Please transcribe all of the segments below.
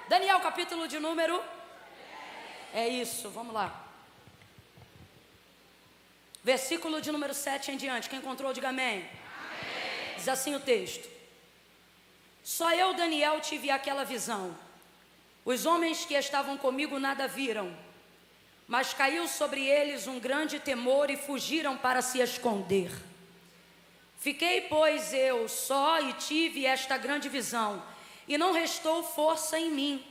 Daniel, capítulo de número... É isso, vamos lá. Versículo de número 7 em diante. Quem encontrou, diga amém. Amém. Diz assim o texto: só eu, Daniel, tive aquela visão. Os homens que estavam comigo nada viram, mas caiu sobre eles um grande temor e fugiram para se esconder. Fiquei, pois, eu só e tive esta grande visão, e não restou força em mim.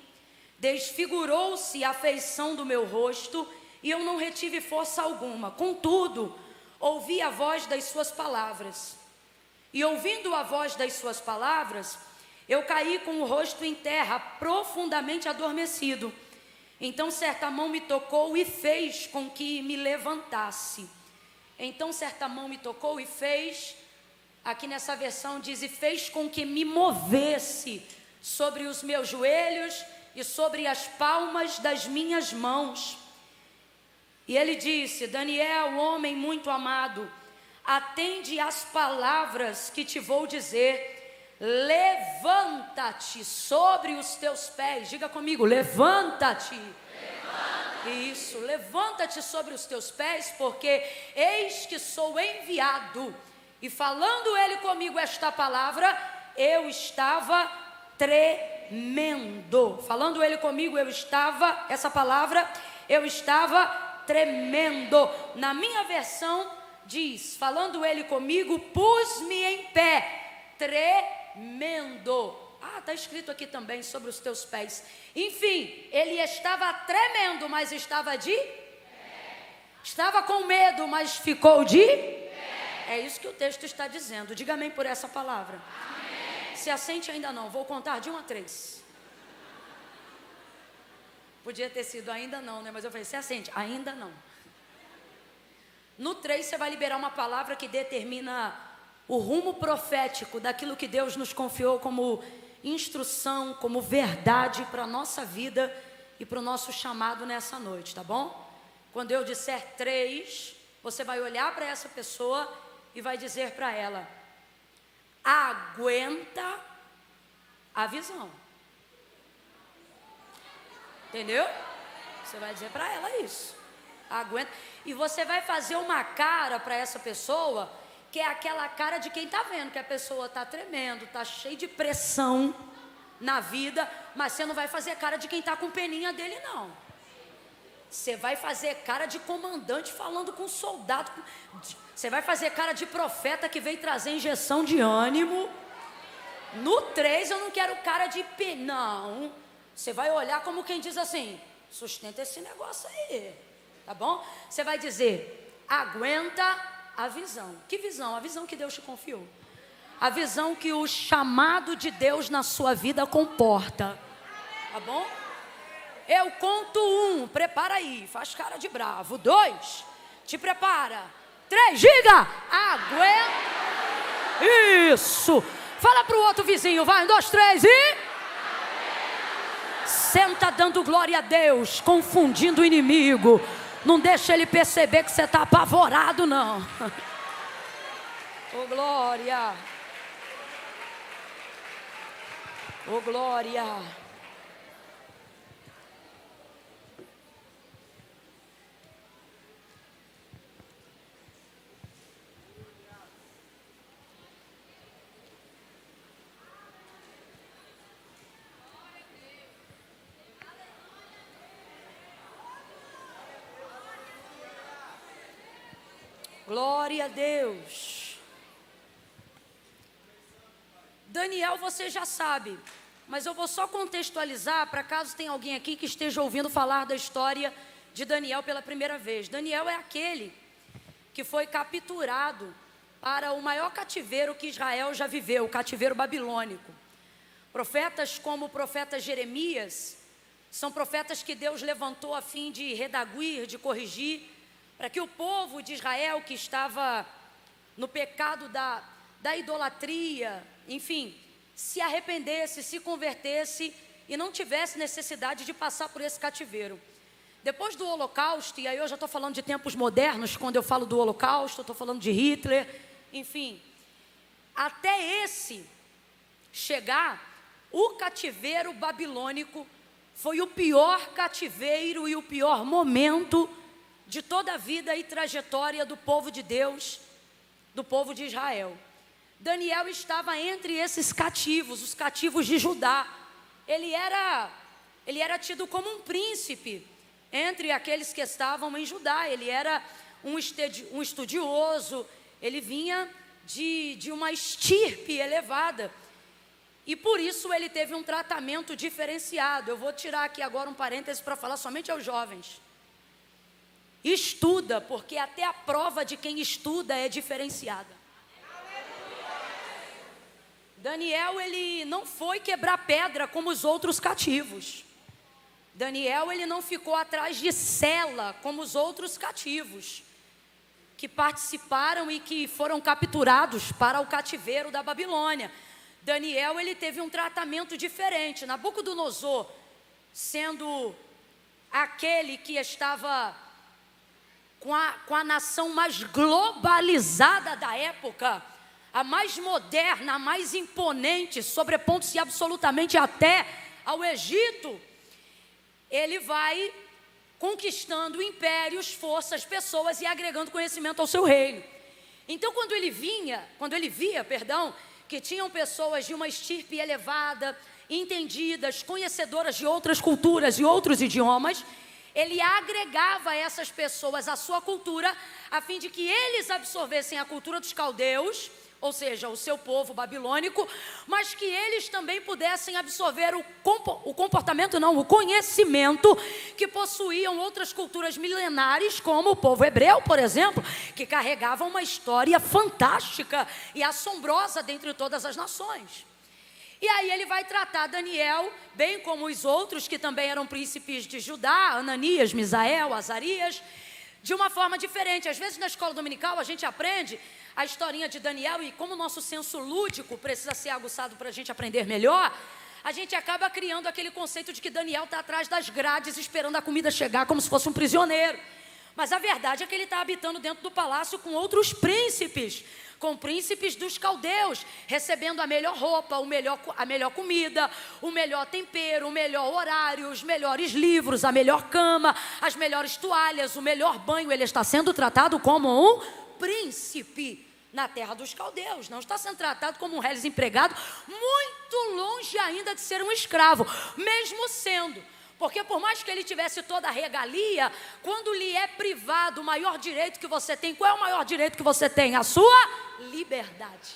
Desfigurou-se a feição do meu rosto, e eu não retive força alguma. Contudo, ouvi a voz das suas palavras. E ouvindo a voz das suas palavras, eu caí com o rosto em terra, profundamente adormecido. Então certa mão me tocou e fez com que me levantasse. Então certa mão me tocou e fez, aqui nessa versão diz, e fez com que me movesse sobre os meus joelhos e sobre as palmas das minhas mãos. E ele disse: Daniel, homem muito amado, atende às palavras que te vou dizer. Levanta-te sobre os teus pés. Diga comigo, levanta-te. Isso, levanta-te sobre os teus pés, porque eis que sou enviado. E falando ele comigo esta palavra, eu estava tremendo. Falando ele comigo, essa palavra, eu estava tremendo. Na minha versão diz, falando ele comigo, pus-me em pé, tremendo. Está escrito aqui também sobre os teus pés. Enfim, ele estava tremendo, mas estava de pé. Estava com medo, mas ficou de pé. É isso que o texto está dizendo. Diga amém por essa palavra. Amém. Se assente ainda não, vou contar de 1 a 3. Podia ter sido ainda não, né? Mas eu falei, se assente, ainda não. No 3 você vai liberar uma palavra que determina o rumo profético daquilo que Deus nos confiou como instrução, como verdade para a nossa vida e para o nosso chamado nessa noite, tá bom? Quando eu disser 3, você vai olhar para essa pessoa e vai dizer para ela: aguenta a visão. Entendeu? Você vai dizer para ela isso. Aguenta. E você vai fazer uma cara para essa pessoa, que é aquela cara de quem está vendo que a pessoa está tremendo, está cheio de pressão na vida, mas você não vai fazer cara de quem está com peninha dele, não. Você vai fazer cara de comandante falando com soldado. Você vai fazer cara de profeta que veio trazer injeção de ânimo. No 3 eu não quero cara de não. Você vai olhar como quem diz assim: sustenta esse negócio aí, tá bom? Você vai dizer: aguenta a visão. Que visão? A visão que Deus te confiou. A visão que o chamado de Deus na sua vida comporta. Tá bom? Eu conto 1, prepara aí, faz cara de bravo. 2, te prepara. 3, diga, aguenta. Isso. Fala pro outro vizinho, vai, 1, 2, 3 e... Senta dando glória a Deus, confundindo o inimigo. Não deixa ele perceber que você está apavorado, não. Oh, glória. Oh, glória. Glória a Deus. Daniel, você já sabe, mas eu vou só contextualizar para caso tenha alguém aqui que esteja ouvindo falar da história de Daniel pela primeira vez. Daniel é aquele que foi capturado para o maior cativeiro que Israel já viveu, o cativeiro babilônico. Profetas como o profeta Jeremias são profetas que Deus levantou a fim de redaguir, de corrigir, para que o povo de Israel que estava no pecado da idolatria, enfim, se arrependesse, se convertesse e não tivesse necessidade de passar por esse cativeiro. Depois do Holocausto, e aí eu já estou falando de tempos modernos, quando eu falo do Holocausto, estou falando de Hitler, enfim, até esse chegar, o cativeiro babilônico foi o pior cativeiro e o pior momento de toda a vida e trajetória do povo de Deus, do povo de Israel. Daniel estava entre esses cativos, os cativos de Judá. Ele era tido como um príncipe entre aqueles que estavam em Judá. Ele era um estudioso, ele vinha de uma estirpe elevada. E por isso ele teve um tratamento diferenciado. Eu vou tirar aqui agora um parêntese para falar somente aos jovens. Estuda, porque até a prova de quem estuda é diferenciada. Daniel, ele não foi quebrar pedra como os outros cativos. Daniel, ele não ficou atrás de cela como os outros cativos que participaram e que foram capturados para o cativeiro da Babilônia. Daniel, ele teve um tratamento diferente. Nabucodonosor, sendo aquele que estava com a nação mais globalizada da época, a mais moderna, a mais imponente, sobrepondo-se absolutamente até ao Egito, ele vai conquistando impérios, forças, pessoas e agregando conhecimento ao seu reino. Então, quando ele via, que tinham pessoas de uma estirpe elevada, entendidas, conhecedoras de outras culturas e outros idiomas, ele agregava a essas pessoas a sua cultura, a fim de que eles absorvessem a cultura dos caldeus, ou seja, o seu povo babilônico, mas que eles também pudessem absorver o conhecimento que possuíam outras culturas milenares, como o povo hebreu, por exemplo, que carregava uma história fantástica e assombrosa dentre todas as nações. E aí ele vai tratar Daniel, bem como os outros que também eram príncipes de Judá, Ananias, Misael, Azarias, de uma forma diferente. Às vezes na escola dominical a gente aprende a historinha de Daniel, e como o nosso senso lúdico precisa ser aguçado para a gente aprender melhor, a gente acaba criando aquele conceito de que Daniel está atrás das grades esperando a comida chegar como se fosse um prisioneiro. Mas a verdade é que ele está habitando dentro do palácio com outros príncipes, com príncipes dos caldeus, recebendo a melhor roupa, a melhor comida, o melhor tempero, o melhor horário, os melhores livros, a melhor cama, as melhores toalhas, o melhor banho. Ele está sendo tratado como um príncipe na terra dos caldeus, não está sendo tratado como um reles empregado, muito longe ainda de ser um escravo, mesmo sendo. Porque por mais que ele tivesse toda a regalia, quando lhe é privado o maior direito que você tem, qual é o maior direito que você tem? A sua liberdade.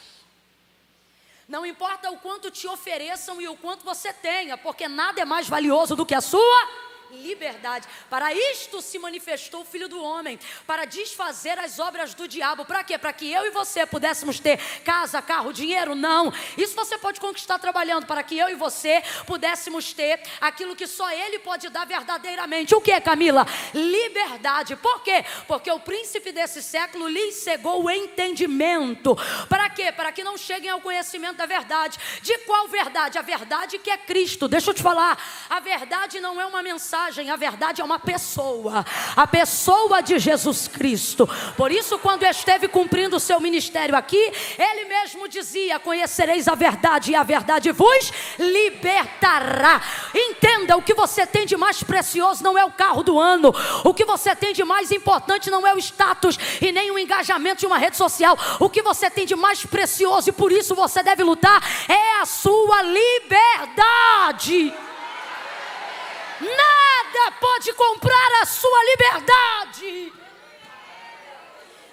Não importa o quanto te ofereçam e o quanto você tenha, porque nada é mais valioso do que a sua liberdade. Para isto se manifestou o Filho do Homem, para desfazer as obras do diabo. Para quê? Para que eu e você pudéssemos ter casa, carro, dinheiro? Não. Isso você pode conquistar trabalhando, para que eu e você pudéssemos ter aquilo que só Ele pode dar verdadeiramente. O que, Camila? Liberdade. Por quê? Porque o príncipe desse século lhes cegou o entendimento. Para quê? Para que não cheguem ao conhecimento da verdade. De qual verdade? A verdade que é Cristo. Deixa eu te falar, a verdade não é uma mensagem, a verdade é uma pessoa, a pessoa de Jesus Cristo. Por isso, quando esteve cumprindo o seu ministério aqui, ele mesmo dizia: conhecereis a verdade e a verdade vos libertará. Entenda, o que você tem de mais precioso não é o carro do ano, o que você tem de mais importante não é o status e nem o engajamento de uma rede social. O que você tem de mais precioso, e por isso você deve lutar, é a sua liberdade. Nada pode comprar a sua liberdade.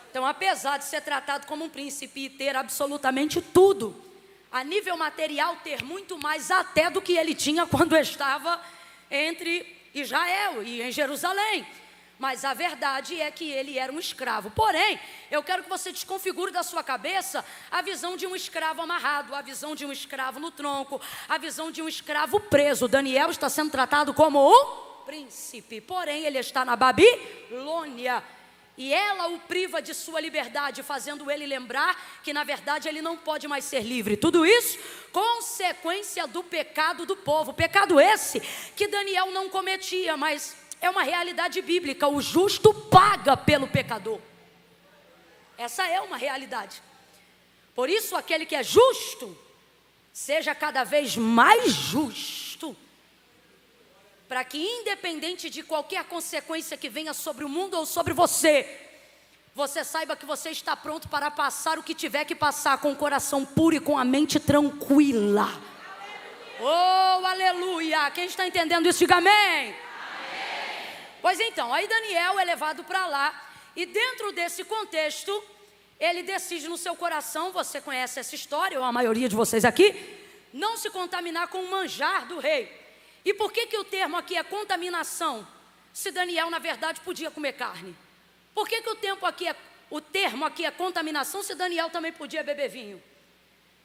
Então, apesar de ser tratado como um príncipe e ter absolutamente tudo, a nível material ter muito mais até do que ele tinha quando estava entre Israel e em Jerusalém. Mas a verdade é que ele era um escravo. Porém, eu quero que você desconfigure da sua cabeça a visão de um escravo amarrado, a visão de um escravo no tronco, a visão de um escravo preso. Daniel está sendo tratado como um príncipe, porém ele está na Babilônia. E ela o priva de sua liberdade, fazendo ele lembrar que na verdade ele não pode mais ser livre. Tudo isso consequência do pecado do povo. Pecado esse que Daniel não cometia, mas é uma realidade bíblica. O justo paga pelo pecador. Essa é uma realidade. Por isso, aquele que é justo, seja cada vez mais justo. para que, independente de qualquer consequência que venha sobre o mundo ou sobre você, você saiba que você está pronto para passar o que tiver que passar, com o coração puro e com a mente tranquila. Oh, aleluia! Quem está entendendo isso, diga amém. Amém. Pois então, aí Daniel é levado para lá, e dentro desse contexto, ele decide no seu coração, você conhece essa história, ou a maioria de vocês aqui, não se contaminar com o manjar do rei. E por que o termo aqui é contaminação, se Daniel na verdade podia comer carne? Por que o termo aqui é contaminação, se Daniel também podia beber vinho?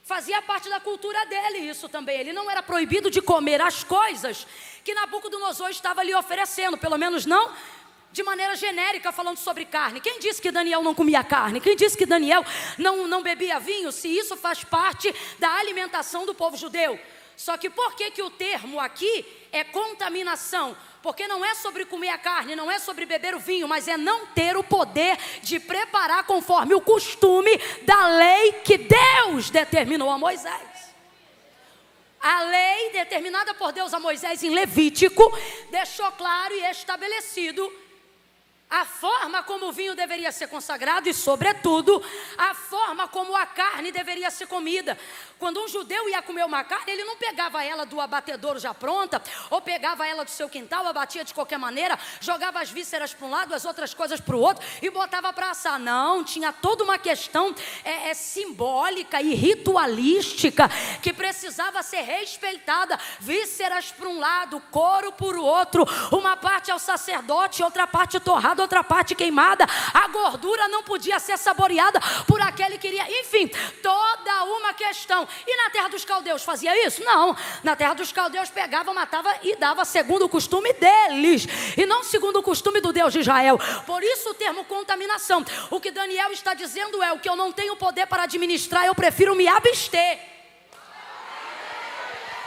Fazia parte da cultura dele isso também. Ele não era proibido de comer as coisas que Nabucodonosor estava lhe oferecendo, pelo menos não de maneira genérica, falando sobre carne. Quem disse que Daniel não comia carne? Quem disse que Daniel não bebia vinho? Se isso faz parte da alimentação do povo judeu. Só que por que o termo aqui é contaminação? Porque não é sobre comer a carne, não é sobre beber o vinho, mas é não ter o poder de preparar conforme o costume da lei que Deus determinou a Moisés. A lei determinada por Deus a Moisés em Levítico deixou claro e estabelecido a forma como o vinho deveria ser consagrado e, sobretudo, a forma como a carne deveria ser comida. Quando um judeu ia comer uma carne, ele não pegava ela do abatedouro já pronta, ou pegava ela do seu quintal, abatia de qualquer maneira, jogava as vísceras para um lado, as outras coisas para o outro e botava para assar. Não, tinha toda uma questão simbólica e ritualística que precisava ser respeitada. Vísceras para um lado, couro para o outro, uma parte ao sacerdote, outra parte torrada, outra parte queimada. A gordura não podia ser saboreada por aquele que iria. Enfim, toda uma questão. E na terra dos caldeus fazia isso? Não. Na terra dos caldeus pegava, matava e dava segundo o costume deles, e não segundo o costume do Deus de Israel. Por isso o termo contaminação. O que Daniel está dizendo é: o que eu não tenho poder para administrar, eu prefiro me abster.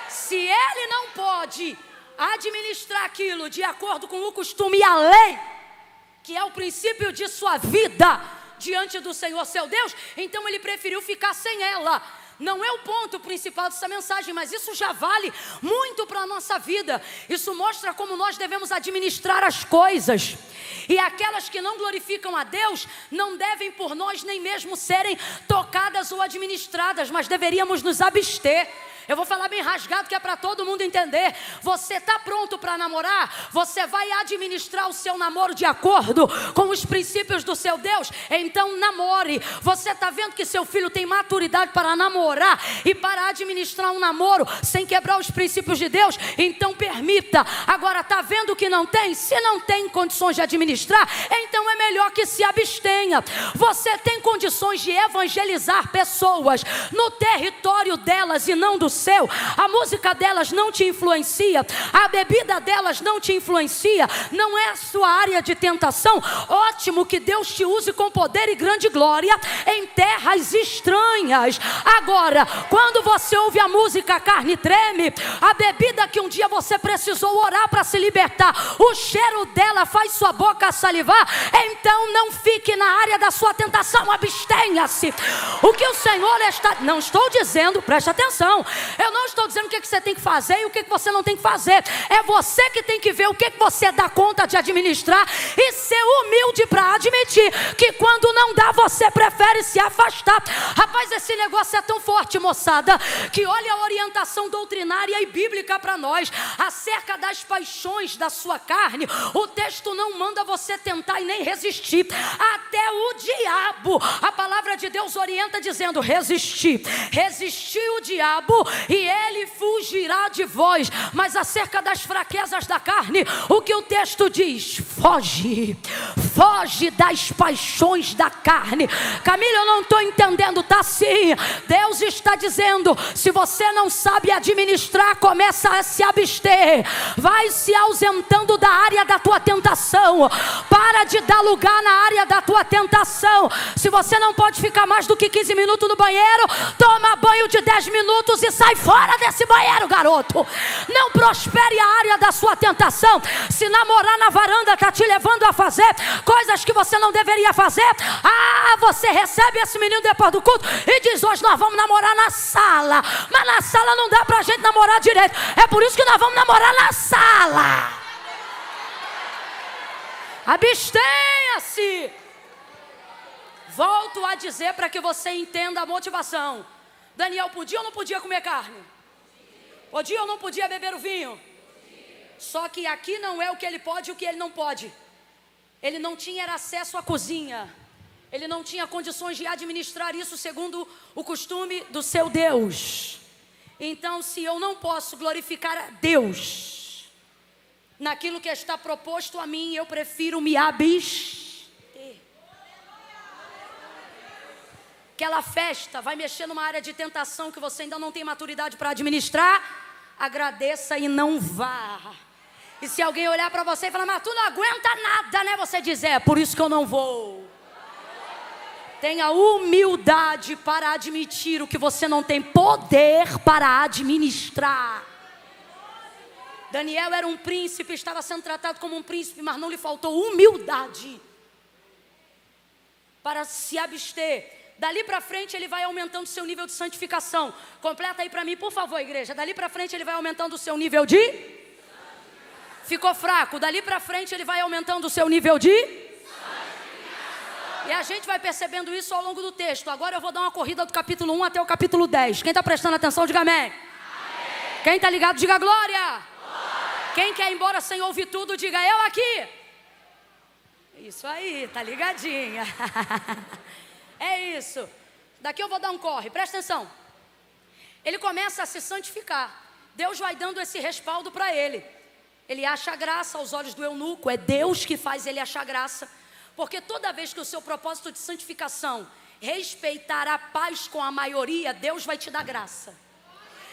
Se ele não pode administrar aquilo de acordo com o costume e a lei, que é o princípio de sua vida diante do Senhor seu Deus, então ele preferiu ficar sem ela. Não é o ponto principal dessa mensagem, mas isso já vale muito para a nossa vida. Isso mostra como nós devemos administrar as coisas. E aquelas que não glorificam a Deus não devem por nós nem mesmo serem tocadas ou administradas, mas deveríamos nos abster. Eu vou falar bem rasgado, que é para todo mundo entender. Você está pronto para namorar? Você vai administrar o seu namoro de acordo com os princípios do seu Deus? Então namore. Você está vendo que seu filho tem maturidade para namorar e para administrar um namoro sem quebrar os princípios de Deus? Então permita. Agora, está vendo que não tem? Se não tem condições de administrar, então é melhor que se abstenha. Você tem condições de evangelizar pessoas no território delas e não do seu. A música delas não te influencia, a bebida delas não te influencia, não é a sua área de tentação. Ótimo, que Deus te use com poder e grande glória em terras estranhas. Agora, quando você ouve a música Carne Treme, a bebida que um dia você precisou orar para se libertar, o cheiro dela faz sua boca salivar, então não fique na área da sua tentação, abstenha-se. O que o Senhor está... Não estou dizendo, preste atenção, eu não estou dizendo o que você tem que fazer e o que você não tem que fazer. É você que tem que ver o que você dá conta de administrar e ser humilde para admitir que quando não dá, você prefere se afastar. Rapaz, esse negócio é tão forte, moçada, que olha a orientação doutrinária e bíblica para nós acerca das paixões da sua carne. O texto não manda você tentar e nem resistir. Até o diabo, a palavra de Deus orienta dizendo: resistir o diabo e ele fugirá de vós. Mas acerca das fraquezas da carne, o que o texto diz? Foge das paixões da carne. Camila, eu não estou entendendo. Tá sim, Deus está dizendo: se você não sabe administrar, começa a se abster, vai se ausentando da área da tua tentação, para de dar lugar na área da tua tentação. Se você não pode ficar mais do que 15 minutos no banheiro, toma banho de 10 minutos e sai fora desse banheiro, garoto. Não prospere a área da sua tentação. Se namorar na varanda está te levando a fazer coisas que você não deveria fazer, você recebe esse menino depois do culto e diz: hoje nós vamos namorar na sala. Mas na sala não dá pra gente namorar direito. É por isso que nós vamos namorar na sala. Abstenha-se. Volto a dizer para que você entenda a motivação. Daniel podia ou não podia comer carne? Podia ou não podia beber o vinho? Só que aqui não é o que ele pode e o que ele não pode. Ele não tinha acesso à cozinha. Ele não tinha condições de administrar isso segundo o costume do seu Deus. Então, se eu não posso glorificar a Deus naquilo que está proposto a mim, eu prefiro me abster. Aquela festa vai mexer numa área de tentação que você ainda não tem maturidade para administrar. Agradeça e não vá. E se alguém olhar para você e falar, mas tu não aguenta nada, né? Você diz, por isso que eu não vou. Tenha humildade para admitir o que você não tem poder para administrar. Daniel era um príncipe, estava sendo tratado como um príncipe, mas não lhe faltou humildade para se abster. Dali para frente ele vai aumentando o seu nível de santificação. Completa aí para mim, por favor, igreja. Dali para frente ele vai aumentando o seu nível de... Ficou fraco. Dali para frente ele vai aumentando o seu nível de... E a gente vai percebendo isso ao longo do texto. Agora eu vou dar uma corrida do capítulo 1 até o capítulo 10. Quem está prestando atenção, diga amém. Quem está ligado, diga glória. Quem quer ir embora sem ouvir tudo, diga eu aqui. Isso aí, tá ligadinha. É isso. Daqui eu vou dar um corre, presta atenção. Ele começa a se santificar. Deus vai dando esse respaldo para ele. Ele acha graça aos olhos do eunuco. É Deus que faz ele achar graça. Porque toda vez que o seu propósito de santificação respeitar a paz com a maioria, Deus vai te dar graça.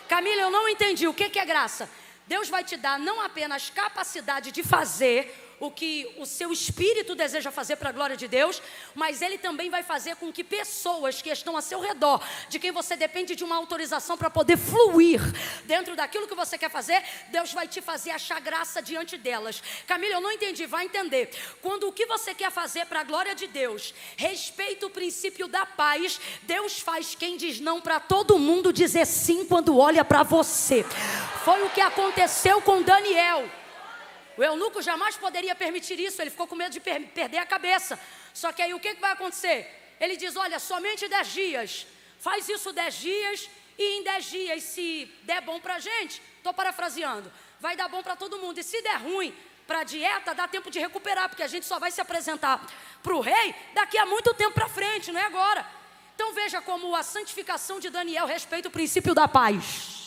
Camila, eu não entendi. O que é graça? Deus vai te dar não apenas capacidade de fazer o que o seu espírito deseja fazer para a glória de Deus, mas Ele também vai fazer com que pessoas que estão a seu redor, de quem você depende de uma autorização para poder fluir dentro daquilo que você quer fazer, Deus vai te fazer achar graça diante delas. Camila, eu não entendi, vai entender. Quando o que você quer fazer para a glória de Deus respeita o princípio da paz, Deus faz quem diz não para todo mundo dizer sim quando olha para você. Foi o que aconteceu com Daniel. O eunuco jamais poderia permitir isso, ele ficou com medo de perder a cabeça. Só que aí o que vai acontecer? Ele diz, olha, somente 10 dias, faz isso 10 dias e em 10 dias, se der bom pra gente, estou parafraseando, vai dar bom para todo mundo. E se der ruim para a dieta, dá tempo de recuperar, porque a gente só vai se apresentar para o rei daqui a muito tempo para frente, não é agora. Então veja como a santificação de Daniel respeita o princípio da paz.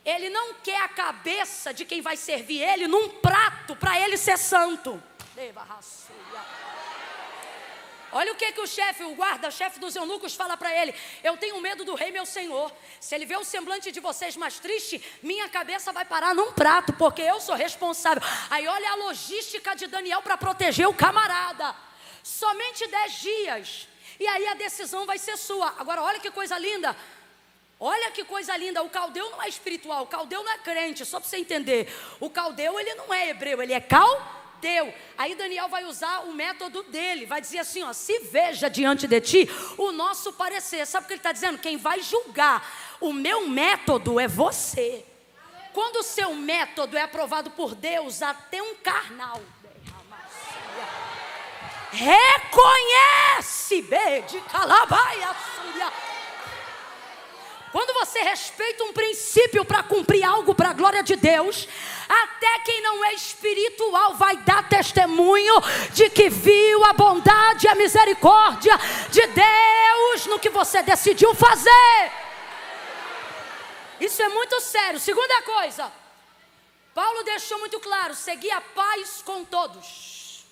Ele não quer a cabeça de quem vai servir ele num prato para ele ser santo. Olha o que o chefe, o guarda-chefe dos eunucos fala para ele. Eu tenho medo do rei meu senhor. Se ele vê o semblante de vocês mais triste, minha cabeça vai parar num prato, porque eu sou responsável. Aí olha a logística de Daniel para proteger o camarada. Somente 10 dias. E aí a decisão vai ser sua. Agora olha que coisa linda. Olha que coisa linda, o caldeu não é espiritual, o caldeu não é crente, só para você entender. O caldeu ele não é hebreu, ele é caldeu. Aí Daniel vai usar o método dele, vai dizer assim, ó, se veja diante de ti o nosso parecer. Sabe o que ele está dizendo? Quem vai julgar o meu método é você. Quando o seu método é aprovado por Deus, até um carnal reconhece, de calabaia, quando você respeita um princípio para cumprir algo para a glória de Deus, até quem não é espiritual vai dar testemunho de que viu a bondade e a misericórdia de Deus no que você decidiu fazer. Isso é muito sério. Segunda coisa, Paulo deixou muito claro, seguir a paz com todos.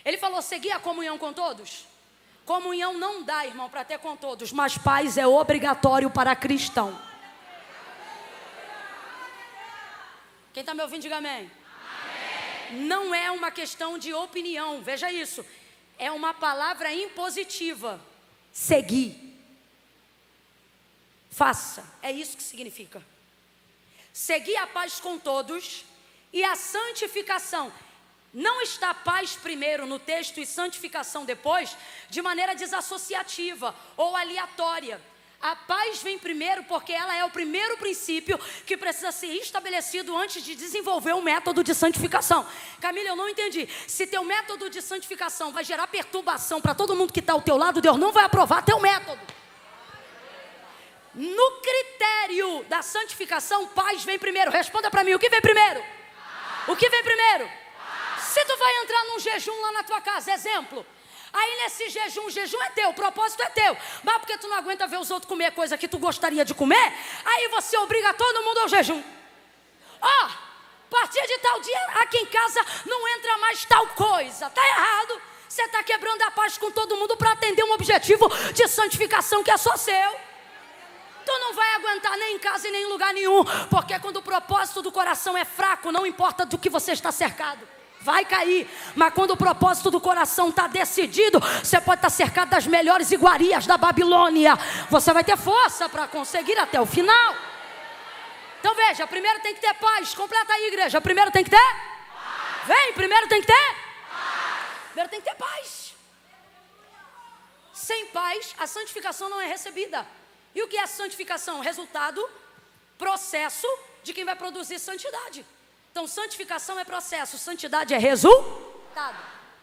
Ele falou, seguir a comunhão com todos. Comunhão não dá, irmão, para ter com todos, mas paz é obrigatório para cristão. Quem está me ouvindo, diga amém. Amém. Não é uma questão de opinião, veja isso. É uma palavra impositiva. Seguir. Faça, é isso que significa. Seguir a paz com todos e a santificação. Não está paz primeiro no texto e santificação depois, de maneira desassociativa ou aleatória. A paz vem primeiro porque ela é o primeiro princípio que precisa ser estabelecido antes de desenvolver um método de santificação. Camila, eu não entendi. Se teu método de santificação vai gerar perturbação para todo mundo que está ao teu lado, Deus não vai aprovar teu método. No critério da santificação, paz vem primeiro. Responda para mim, o que vem primeiro? O que vem primeiro? Se tu vai entrar num jejum lá na tua casa, exemplo. Aí nesse jejum, o jejum é teu, o propósito é teu. Mas porque tu não aguenta ver os outros comer coisa que tu gostaria de comer, aí você obriga todo mundo ao jejum. A partir de tal dia, aqui em casa não entra mais tal coisa. Tá errado. Você está quebrando a paz com todo mundo para atender um objetivo de santificação que é só seu. Tu não vai aguentar nem em casa e nem em lugar nenhum. Porque quando o propósito do coração é fraco, não importa do que você está cercado, vai cair. Mas quando o propósito do coração está decidido, você pode estar cercado das melhores iguarias da Babilônia. Você vai ter força para conseguir até o final. Então veja, primeiro tem que ter paz. Completa aí, igreja. Primeiro tem que ter paz. Vem, primeiro tem que ter paz. Primeiro tem que ter paz. Sem paz, a santificação não é recebida. E o que é santificação? Resultado, processo de quem vai produzir santidade. Então, santificação é processo, santidade é resultado.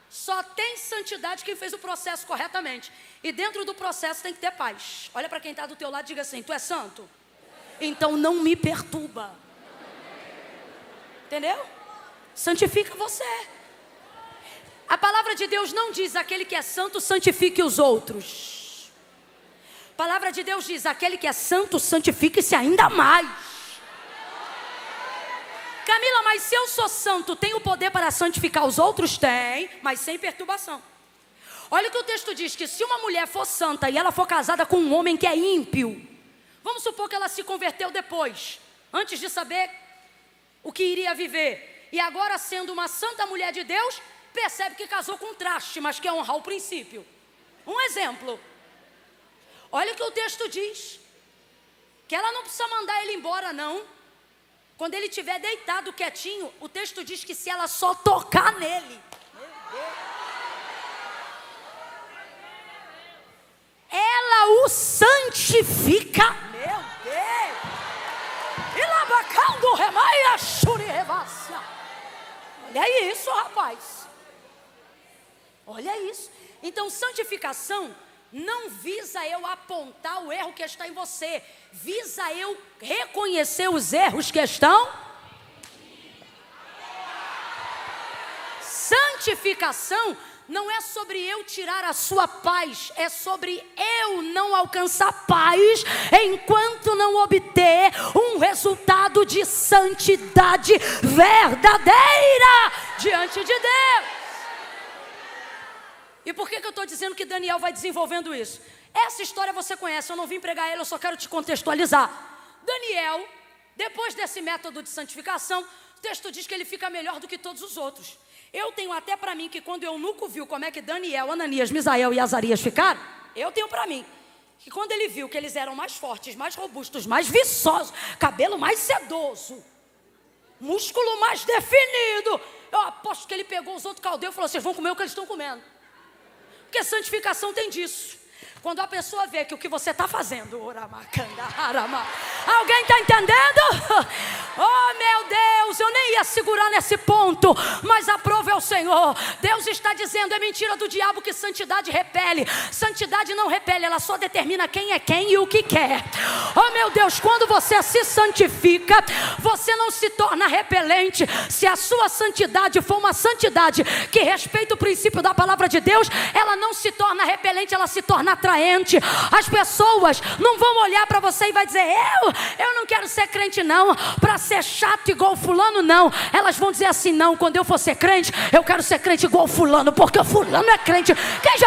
Só tem santidade quem fez o processo corretamente. E dentro do processo tem que ter paz. Olha para quem está do teu lado e diga assim: tu é santo? Então não me perturba. Entendeu? Santifica você. A palavra de Deus não diz aquele que é santo santifique os outros. A palavra de Deus diz aquele que é santo santifique-se ainda mais. Camila, mas se eu sou santo, tenho poder para santificar os outros? Tem, mas sem perturbação. Olha o que o texto diz, que se uma mulher for santa e ela for casada com um homem que é ímpio, vamos supor que ela se converteu depois, antes de saber o que iria viver, e agora sendo uma santa mulher de Deus, percebe que casou com um traste, mas quer honrar o princípio. Um exemplo. Olha o que o texto diz, que ela não precisa mandar ele embora não. Quando ele estiver deitado quietinho, o texto diz que se ela só tocar nele, ela o santifica. Meu Deus! Olha isso, rapaz. Olha isso. Então, santificação não visa eu apontar o erro que está em você, visa eu reconhecer os erros que estão. Santificação não é sobre eu tirar a sua paz, é sobre eu não alcançar paz enquanto não obter um resultado de santidade verdadeira diante de Deus. E por que eu estou dizendo que Daniel vai desenvolvendo isso? Essa história você conhece, eu não vim pregar ela, eu só quero te contextualizar. Daniel, depois desse método de santificação, o texto diz que ele fica melhor do que todos os outros. Eu tenho até para mim que quando o eunuco viu como é que Daniel, Ananias, Misael e Azarias ficaram, eu tenho para mim que quando ele viu que eles eram mais fortes, mais robustos, mais viçosos, cabelo mais sedoso, músculo mais definido, eu aposto que ele pegou os outros caldeus e falou: vocês vão comer o que eles estão comendo. Porque santificação tem disso. Quando a pessoa vê que o que você está fazendo, alguém está entendendo? Oh meu Deus, eu nem ia segurar nesse ponto, mas a prova é o Senhor. Deus está dizendo, é mentira do diabo que santidade repele. Santidade não repele, ela só determina quem é quem e o que quer. Oh meu Deus, quando você se santifica, você não se torna repelente. Se a sua santidade for uma santidade que respeita o princípio da palavra de Deus, ela não se torna repelente, ela se torna atraente. As pessoas não vão olhar para você e vai dizer: eu não quero ser crente não, para ser chato igual fulano não. Elas vão dizer assim: não, quando eu for ser crente, eu quero ser crente igual fulano, porque fulano é crente. Quem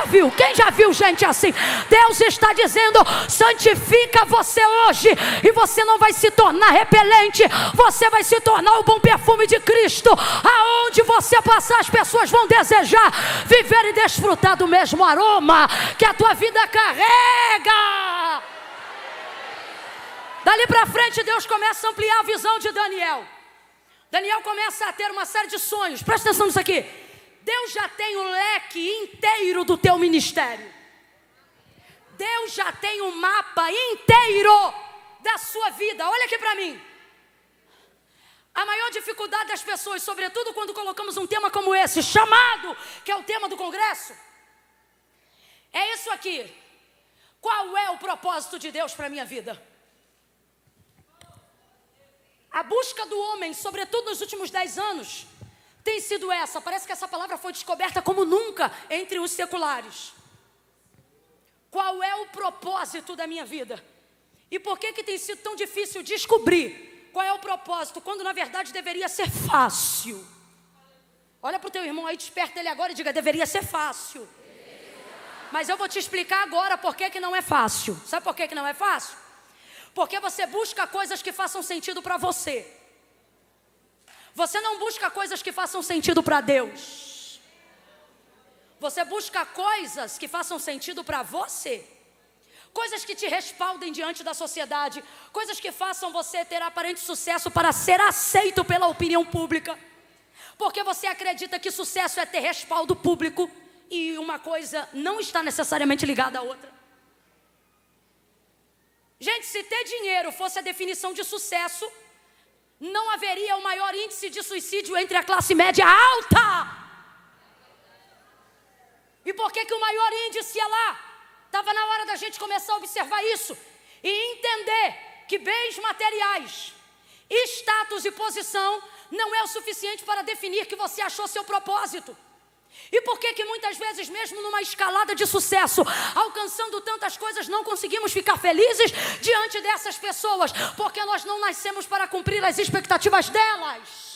já viu gente assim? Deus está dizendo: santifica você hoje, e você não vai se tornar repelente, você vai se tornar o bom perfume de Cristo. Aonde você passar, as pessoas vão desejar viver e desfrutar do mesmo aroma que a tua vida carrega. Dali para frente, Deus começa a ampliar a visão de Daniel. Daniel começa a ter uma série de sonhos. Presta atenção nisso aqui. Deus já tem o leque inteiro do teu ministério. Deus já tem um mapa inteiro da sua vida. Olha aqui para mim. A maior dificuldade das pessoas, sobretudo quando colocamos um tema como esse, chamado, que é o tema do congresso, é isso aqui. Qual é o propósito de Deus para a minha vida? A busca do homem, sobretudo nos últimos 10 anos, tem sido essa. Parece que essa palavra foi descoberta como nunca entre os seculares. Qual é o propósito da minha vida? E por que tem sido tão difícil descobrir qual é o propósito, quando na verdade deveria ser fácil? Olha para o teu irmão aí, desperta ele agora e diga: deveria ser fácil. Mas eu vou te explicar agora por que não é fácil. Sabe por que não é fácil? Porque você busca coisas que façam sentido para você. Você não busca coisas que façam sentido para Deus. Você busca coisas que façam sentido para você. Coisas que te respaldem diante da sociedade. Coisas que façam você ter aparente sucesso para ser aceito pela opinião pública. Porque você acredita que sucesso é ter respaldo público. E uma coisa não está necessariamente ligada à outra. Gente, se ter dinheiro fosse a definição de sucesso, não haveria o maior índice de suicídio entre a classe média alta. E por que o maior índice é lá? Estava na hora da gente começar a observar isso e entender que bens materiais, status e posição não é o suficiente para definir que você achou seu propósito. E por que muitas vezes, mesmo numa escalada de sucesso, alcançando tantas coisas, não conseguimos ficar felizes diante dessas pessoas? Porque nós não nascemos para cumprir as expectativas delas.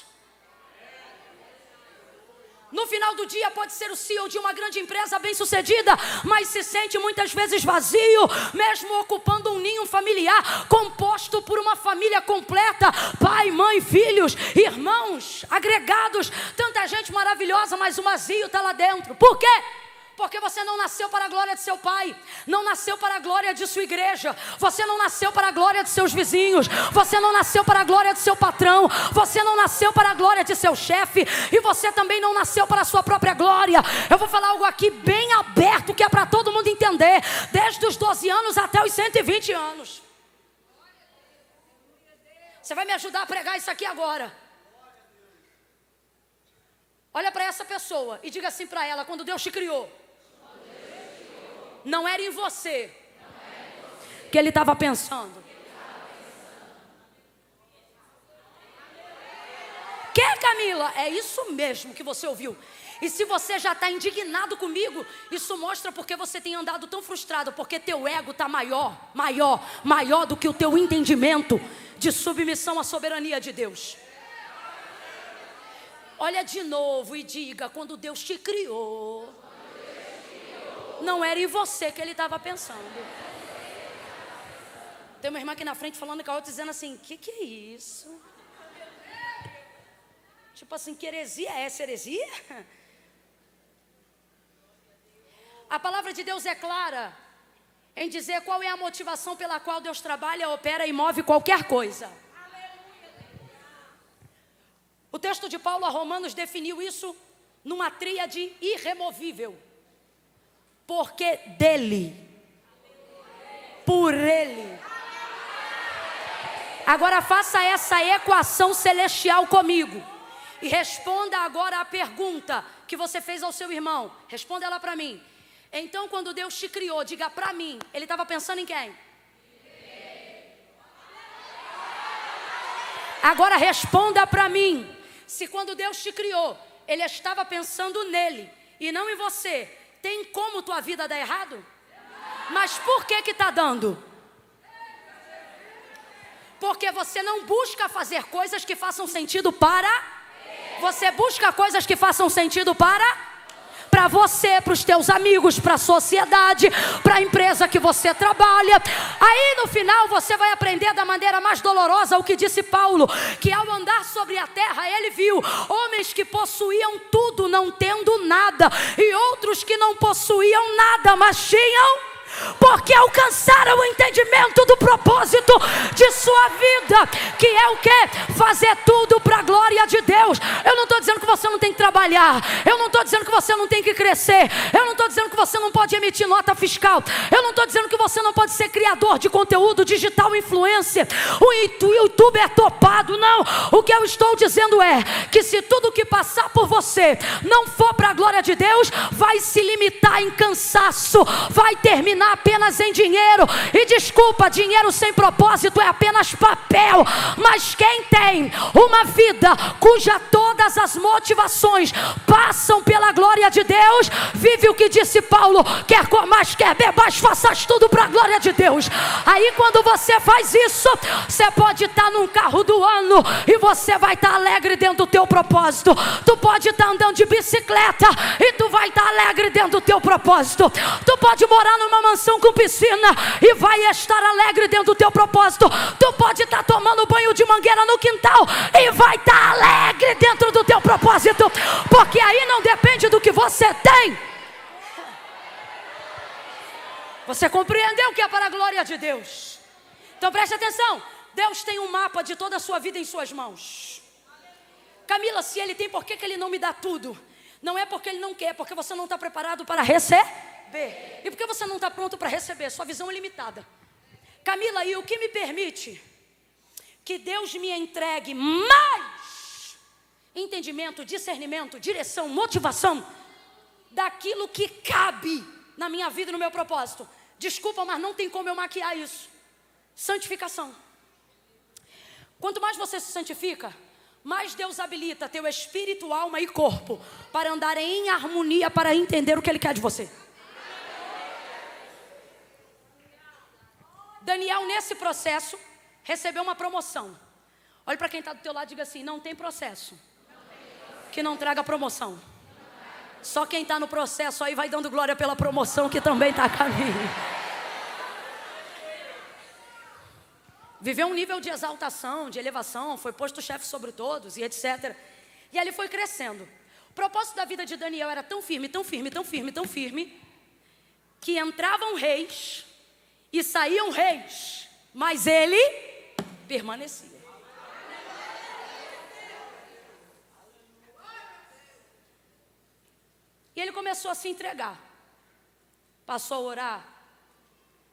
No final do dia pode ser o CEO de uma grande empresa bem-sucedida, mas se sente muitas vezes vazio, mesmo ocupando um ninho familiar composto por uma família completa, pai, mãe, filhos, irmãos, agregados, tanta gente maravilhosa, mas o vazio está lá dentro. Por quê? Porque você não nasceu para a glória de seu pai, não nasceu para a glória de sua igreja, você não nasceu para a glória de seus vizinhos, você não nasceu para a glória de seu patrão, você não nasceu para a glória de seu chefe, e você também não nasceu para a sua própria glória. Eu vou falar algo aqui bem aberto, que é para todo mundo entender, desde os 12 anos até os 120 anos. Você vai me ajudar a pregar isso aqui agora. Olha para essa pessoa e diga assim para ela: quando Deus te criou, não era em você que Ele estava pensando. Que, Camila? É isso mesmo que você ouviu. E se você já está indignado comigo, isso mostra porque você tem andado tão frustrado, porque teu ego está maior do que o teu entendimento de submissão à soberania de Deus. Olha de novo e diga: quando Deus te criou, não era em você que Ele estava pensando. Tem uma irmã aqui na frente falando com a outra, dizendo assim: que é isso? Tipo assim, que heresia é essa? Heresia? A palavra de Deus é clara em dizer qual é a motivação pela qual Deus trabalha, opera e move qualquer coisa. O texto de Paulo a Romanos definiu isso numa tríade irremovível. Porque dele, por ele. Agora faça essa equação celestial comigo e responda agora a pergunta que você fez ao seu irmão. Responda ela para mim. Então, quando Deus te criou, diga para mim, Ele estava pensando em quem? Agora responda para mim. Se quando Deus te criou, Ele estava pensando nele e não em você, tem como tua vida dar errado? Mas por que está dando? Porque você não busca fazer coisas que façam sentido para... Você busca coisas que façam sentido para você, para os teus amigos, para a sociedade, para a empresa que você trabalha. Aí no final você vai aprender da maneira mais dolorosa o que disse Paulo, que ao andar sobre a terra ele viu homens que possuíam tudo não tendo nada, e outros que não possuíam nada, mas tinham porque alcançaram o entendimento do propósito de sua vida, que é o quê? Fazer tudo para a glória de Deus. Eu não estou dizendo que você não tem que trabalhar, eu não estou dizendo que você não tem que crescer, eu não estou dizendo que você não pode emitir nota fiscal, eu não estou dizendo que você não pode ser criador de conteúdo digital, influencer, o YouTube é topado, não. O que eu estou dizendo é que se tudo que passar por você não for para a glória de Deus, vai se limitar em cansaço, vai terminar apenas em dinheiro. E desculpa, dinheiro sem propósito é apenas papel. Mas quem tem uma vida cuja todas as motivações passam pela glória de Deus, vive o que disse Paulo: quer comais, quer bebais, faças tudo para a glória de Deus. Aí quando você faz isso, você pode estar num carro do ano e você vai estar alegre dentro do teu propósito. Tu pode estar andando de bicicleta e tu vai estar alegre dentro do teu propósito. Tu pode morar numa mansão com piscina e vai estar alegre dentro do teu propósito. Tu pode estar tomando banho de mangueira no quintal e vai estar alegre dentro do teu propósito, porque aí não depende do que você tem. Você compreendeu que é para a glória de Deus? Então preste atenção, Deus tem um mapa de toda a sua vida em suas mãos. Camila, se Ele tem, por que Ele não me dá tudo? Não é porque Ele não quer, porque você não está preparado para receber. E porque você não está pronto para receber, sua visão é limitada. Camila, e o que me permite que Deus me entregue mais entendimento, discernimento, direção, motivação daquilo que cabe na minha vida e no meu propósito? Desculpa, mas não tem como eu maquiar isso. Santificação. Quanto mais você se santifica, mais Deus habilita teu espírito, alma e corpo para andar em harmonia, para entender o que Ele quer de você. Daniel, nesse processo, recebeu uma promoção. Olha para quem está do teu lado e diga assim: não tem processo que não traga promoção. Só quem está no processo aí vai dando glória pela promoção que também está a caminho. Viveu um nível de exaltação, de elevação, foi posto chefe sobre todos e etc. E aí ele foi crescendo. O propósito da vida de Daniel era tão firme, tão firme, tão firme, tão firme, que entravam reis e saíam reis, mas ele permanecia. E ele começou a se entregar. Passou a orar,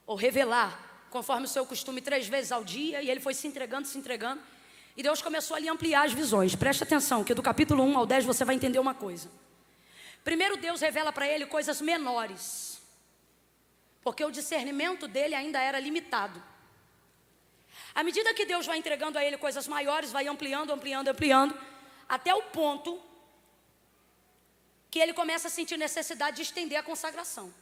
ou revelar, conforme o seu costume, 3 vezes ao dia. E ele foi se entregando. E Deus começou a lhe ampliar as visões. Preste atenção, que do capítulo 1 ao 10 você vai entender uma coisa. Primeiro, Deus revela para ele coisas menores, porque o discernimento dele ainda era limitado. À medida que Deus vai entregando a ele coisas maiores, vai ampliando, até o ponto que ele começa a sentir necessidade de estender a consagração.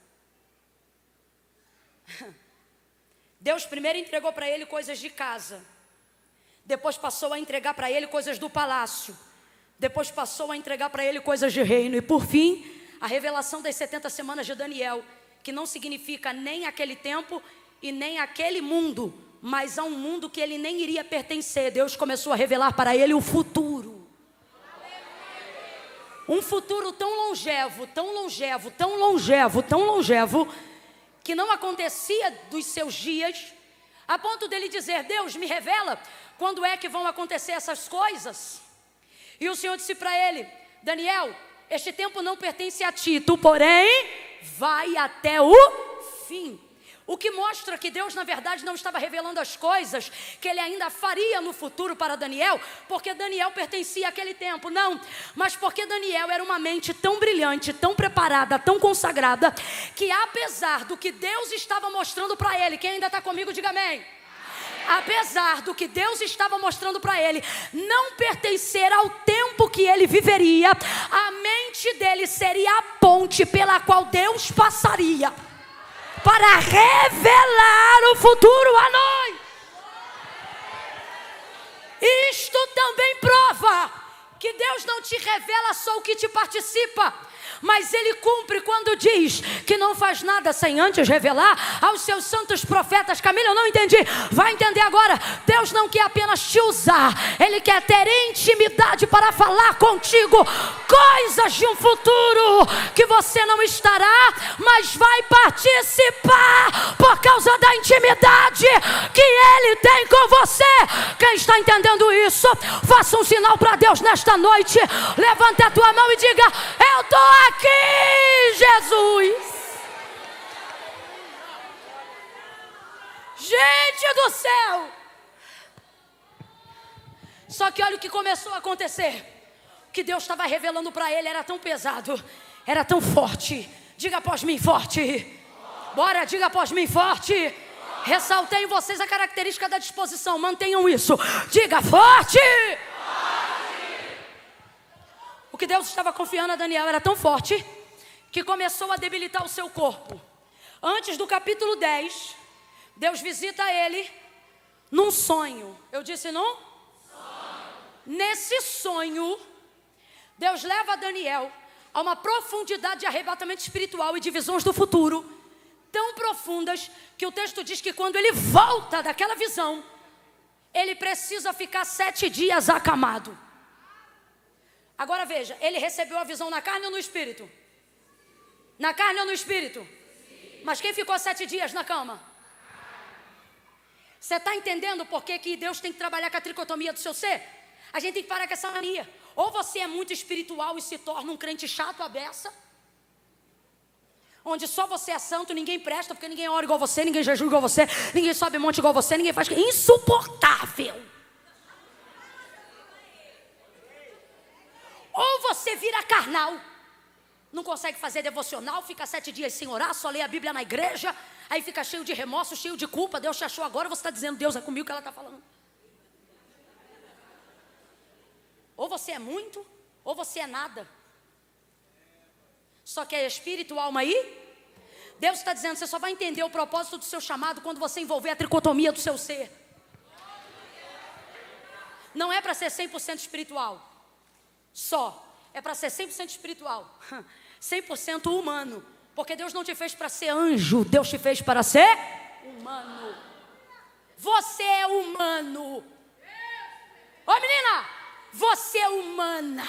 Deus primeiro entregou para ele coisas de casa, depois passou a entregar para ele coisas do palácio, depois passou a entregar para ele coisas de reino, e por fim, a revelação das 70 semanas de Daniel, que não significa nem aquele tempo e nem aquele mundo, mas a um mundo que ele nem iria pertencer. Deus começou a revelar para ele o futuro. Um futuro tão longevo, tão longevo, tão longevo, tão longevo, que não acontecia dos seus dias, a ponto dele dizer: Deus, me revela quando é que vão acontecer essas coisas. E o Senhor disse para ele: Daniel, este tempo não pertence a ti, tu porém vai até o fim. O que mostra que Deus, na verdade, não estava revelando as coisas que Ele ainda faria no futuro para Daniel, porque Daniel pertencia àquele tempo, não. Mas porque Daniel era uma mente tão brilhante, tão preparada, tão consagrada, que apesar do que Deus estava mostrando para ele, quem ainda está comigo, diga amém. Apesar do que Deus estava mostrando para ele não pertencer ao tempo que ele viveria, a mente dele seria a ponte pela qual Deus passaria para revelar o futuro a nós. Isto também prova que Deus não te revela só o que te participa, mas Ele cumpre quando diz que não faz nada sem antes revelar aos seus santos profetas. Camila, eu não entendi. Vai entender agora. Deus não quer apenas te usar, Ele quer ter intimidade para falar contigo coisas de um futuro que você não estará, mas vai participar por causa da intimidade que Ele tem com você. Quem está entendendo isso, faça um sinal para Deus nesta noite. Levante a tua mão e diga: eu estou aqui, Jesus. Gente do céu. Só que olha o que começou a acontecer. O que Deus estava revelando para ele era tão pesado, era tão forte. Diga após mim, forte. Bora, diga após mim, forte. Ressaltei em vocês a característica da disposição. Mantenham isso. Diga forte. O que Deus estava confiando a Daniel era tão forte que começou a debilitar o seu corpo. Antes do capítulo 10, Deus visita ele num sonho. Eu disse num sonho. Nesse sonho, Deus leva Daniel a uma profundidade de arrebatamento espiritual e de visões do futuro tão profundas que o texto diz que quando ele volta daquela visão, ele precisa ficar 7 dias acamado. Agora veja, ele recebeu a visão na carne ou no espírito? Na carne ou no espírito? Sim. Mas quem ficou 7 dias na cama? Você está entendendo por que Deus tem que trabalhar com a tricotomia do seu ser? A gente tem que parar com essa mania. Ou você é muito espiritual e se torna um crente chato à beça, onde só você é santo, ninguém presta, porque ninguém ora igual você, ninguém jejua igual você, ninguém sobe monte igual você, ninguém faz... Insuportável. Ou você vira carnal, não consegue fazer devocional, fica 7 dias sem orar, só lê a Bíblia na igreja, aí fica cheio de remorso, cheio de culpa. Deus te achou agora, você está dizendo: Deus é comigo que ela está falando. Ou você é muito, ou você é nada. Só que é espírito, alma aí. Deus está dizendo: você só vai entender o propósito do seu chamado quando você envolver a tricotomia do seu ser. Não é para ser 100% espiritual só, é para ser 100% espiritual, 100% humano, porque Deus não te fez para ser anjo, Deus te fez para ser humano. Você é humano. Ô menina, você é humana.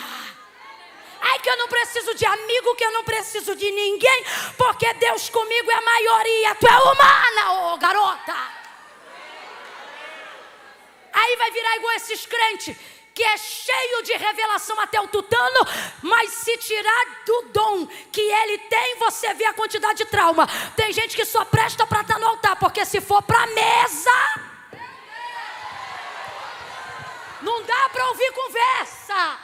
Ai, que eu não preciso de amigo, que eu não preciso de ninguém, porque Deus comigo é a maioria. Tu é humana, ô garota. Aí vai virar igual esses crentes que é cheio de revelação até o tutano, mas se tirar do dom que ele tem, você vê a quantidade de trauma. Tem gente que só presta para estar no altar, porque se for para a mesa, não dá para ouvir conversa.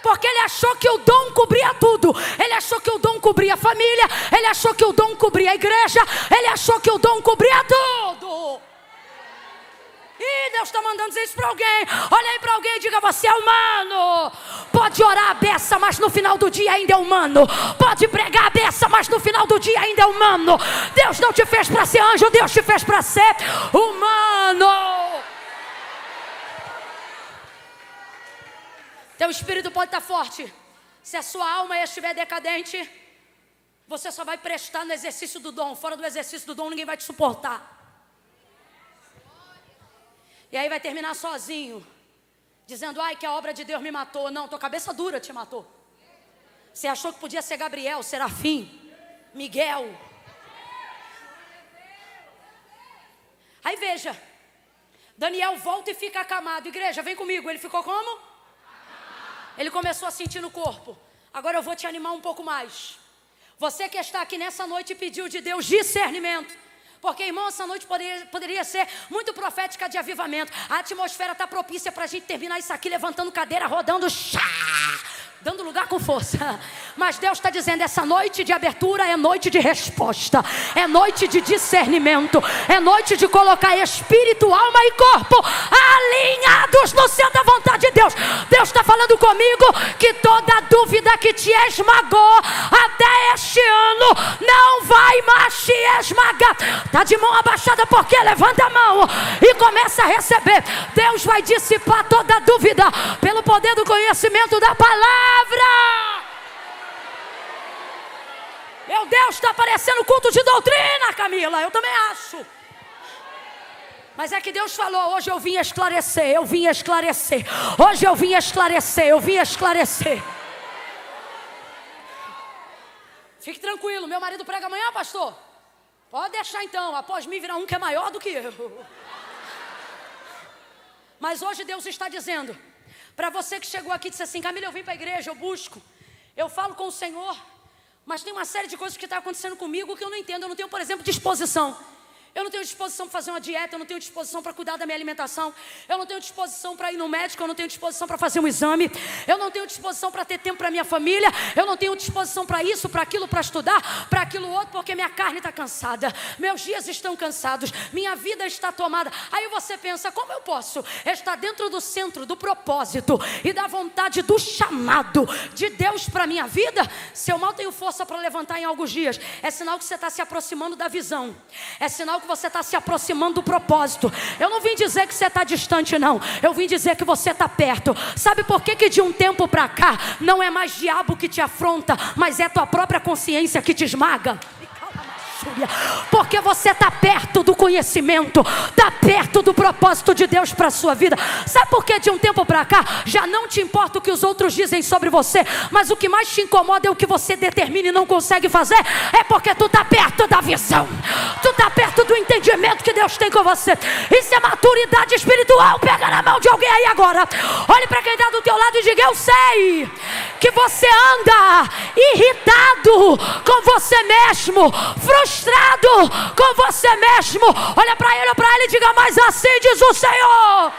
Porque ele achou que o dom cobria tudo. Ele achou que o dom cobria a família. Ele achou que o dom cobria a igreja. Ele achou que o dom cobria tudo. Ih, Deus está mandando dizer isso para alguém. Olha aí para alguém e diga: você é humano. Pode orar a beça, mas no final do dia ainda é humano. Pode pregar a beça, mas no final do dia ainda é humano. Deus não te fez para ser anjo, Deus te fez para ser humano. Teu espírito pode estar forte. Se a sua alma estiver decadente, você só vai prestar no exercício do dom. Fora do exercício do dom, ninguém vai te suportar. E aí vai terminar sozinho, dizendo: ai, que a obra de Deus me matou. Não, tua cabeça dura te matou. Você achou que podia ser Gabriel, Serafim, Miguel. Aí veja, Daniel volta e fica acamado. Igreja, vem comigo. Ele ficou como? Ele começou a sentir no corpo. Agora eu vou te animar um pouco mais. Você que está aqui nessa noite pediu de Deus discernimento. Porque, irmão, essa noite poderia ser muito profética de avivamento. A atmosfera está propícia para a gente terminar isso aqui levantando cadeira, rodando, dando lugar com força. Mas Deus está dizendo, essa noite de abertura é noite de resposta, é noite de discernimento, é noite de colocar espírito, alma e corpo alinhados no centro da vontade de Deus. Deus está falando comigo que toda dúvida que te esmagou até este ano não vai mais te esmagar. Está de mão abaixada porque levanta a mão e começa a receber. Deus vai dissipar toda dúvida pelo poder do conhecimento da palavra. Meu Deus, está parecendo culto de doutrina, Camila. Eu também acho. Mas é que Deus falou, hoje eu vim esclarecer, eu vim esclarecer. Hoje eu vim esclarecer, eu vim esclarecer. Fique tranquilo, meu marido prega amanhã, pastor? Pode deixar então, após mim virá um que é maior do que eu. Mas hoje Deus está dizendo, para você que chegou aqui e disse assim, Camila, eu vim para a igreja, eu busco, eu falo com o Senhor, mas tem uma série de coisas que está acontecendo comigo que eu não entendo. Eu não tenho, por exemplo, disposição. Eu não tenho disposição para fazer uma dieta, eu não tenho disposição para cuidar da minha alimentação, eu não tenho disposição para ir no médico, eu não tenho disposição para fazer um exame, eu não tenho disposição para ter tempo para minha família, eu não tenho disposição para isso, para aquilo, para estudar, para aquilo outro, porque minha carne está cansada, meus dias estão cansados, minha vida está tomada. Aí você pensa, como eu posso estar dentro do centro do propósito e da vontade do chamado de Deus para a minha vida, se eu mal tenho força para levantar em alguns dias? É sinal que você está se aproximando da visão, é sinal que você está se aproximando do propósito. Eu não vim dizer que você está distante, não. Eu vim dizer que você está perto. Sabe por que de um tempo para cá não é mais diabo que te afronta, mas é tua própria consciência que te esmaga? Porque você está perto do conhecimento, está perto do propósito de Deus para a sua vida. Sabe por que de um tempo para cá já não te importa o que os outros dizem sobre você, mas o que mais te incomoda é o que você determina e não consegue fazer? É porque tu está perto da visão, tu está perto do entendimento que Deus tem com você. Isso é maturidade espiritual. Pega na mão de alguém aí agora, olhe para quem está do teu lado e diga, eu sei que você anda irritado com você mesmo, frustrado com você mesmo. Olha para ele e diga, mas assim diz o Senhor,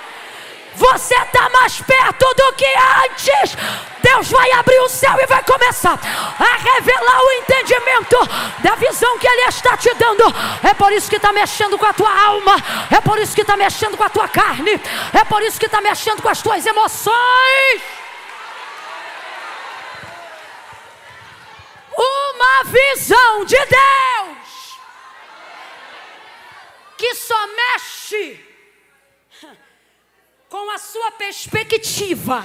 você está mais perto do que antes. Deus vai abrir o céu e vai começar a revelar o entendimento da visão que Ele está te dando. É por isso que está mexendo com a tua alma, é por isso que está mexendo com a tua carne, é por isso que está mexendo com as tuas emoções. Uma visão de Deus que só mexe com a sua perspectiva,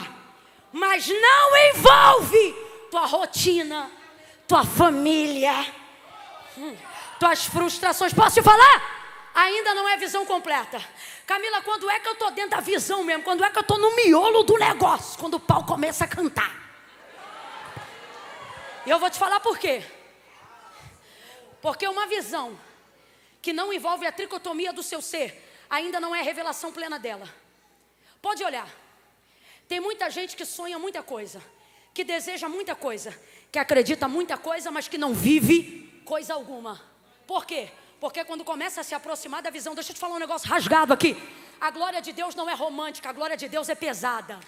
mas não envolve tua rotina, tua família, tuas frustrações. Posso te falar? Ainda não é visão completa. Camila, quando é que eu estou dentro da visão mesmo? Quando é que eu estou no miolo do negócio? Quando o pau começa a cantar. E eu vou te falar por quê. Porque uma visão que não envolve a tricotomia do seu ser ainda não é a revelação plena dela. Pode olhar. Tem muita gente que sonha muita coisa, que deseja muita coisa, que acredita muita coisa, mas que não vive coisa alguma. Por quê? Porque quando começa a se aproximar da visão, deixa eu te falar um negócio rasgado aqui. A glória de Deus não é romântica, a glória de Deus é pesada.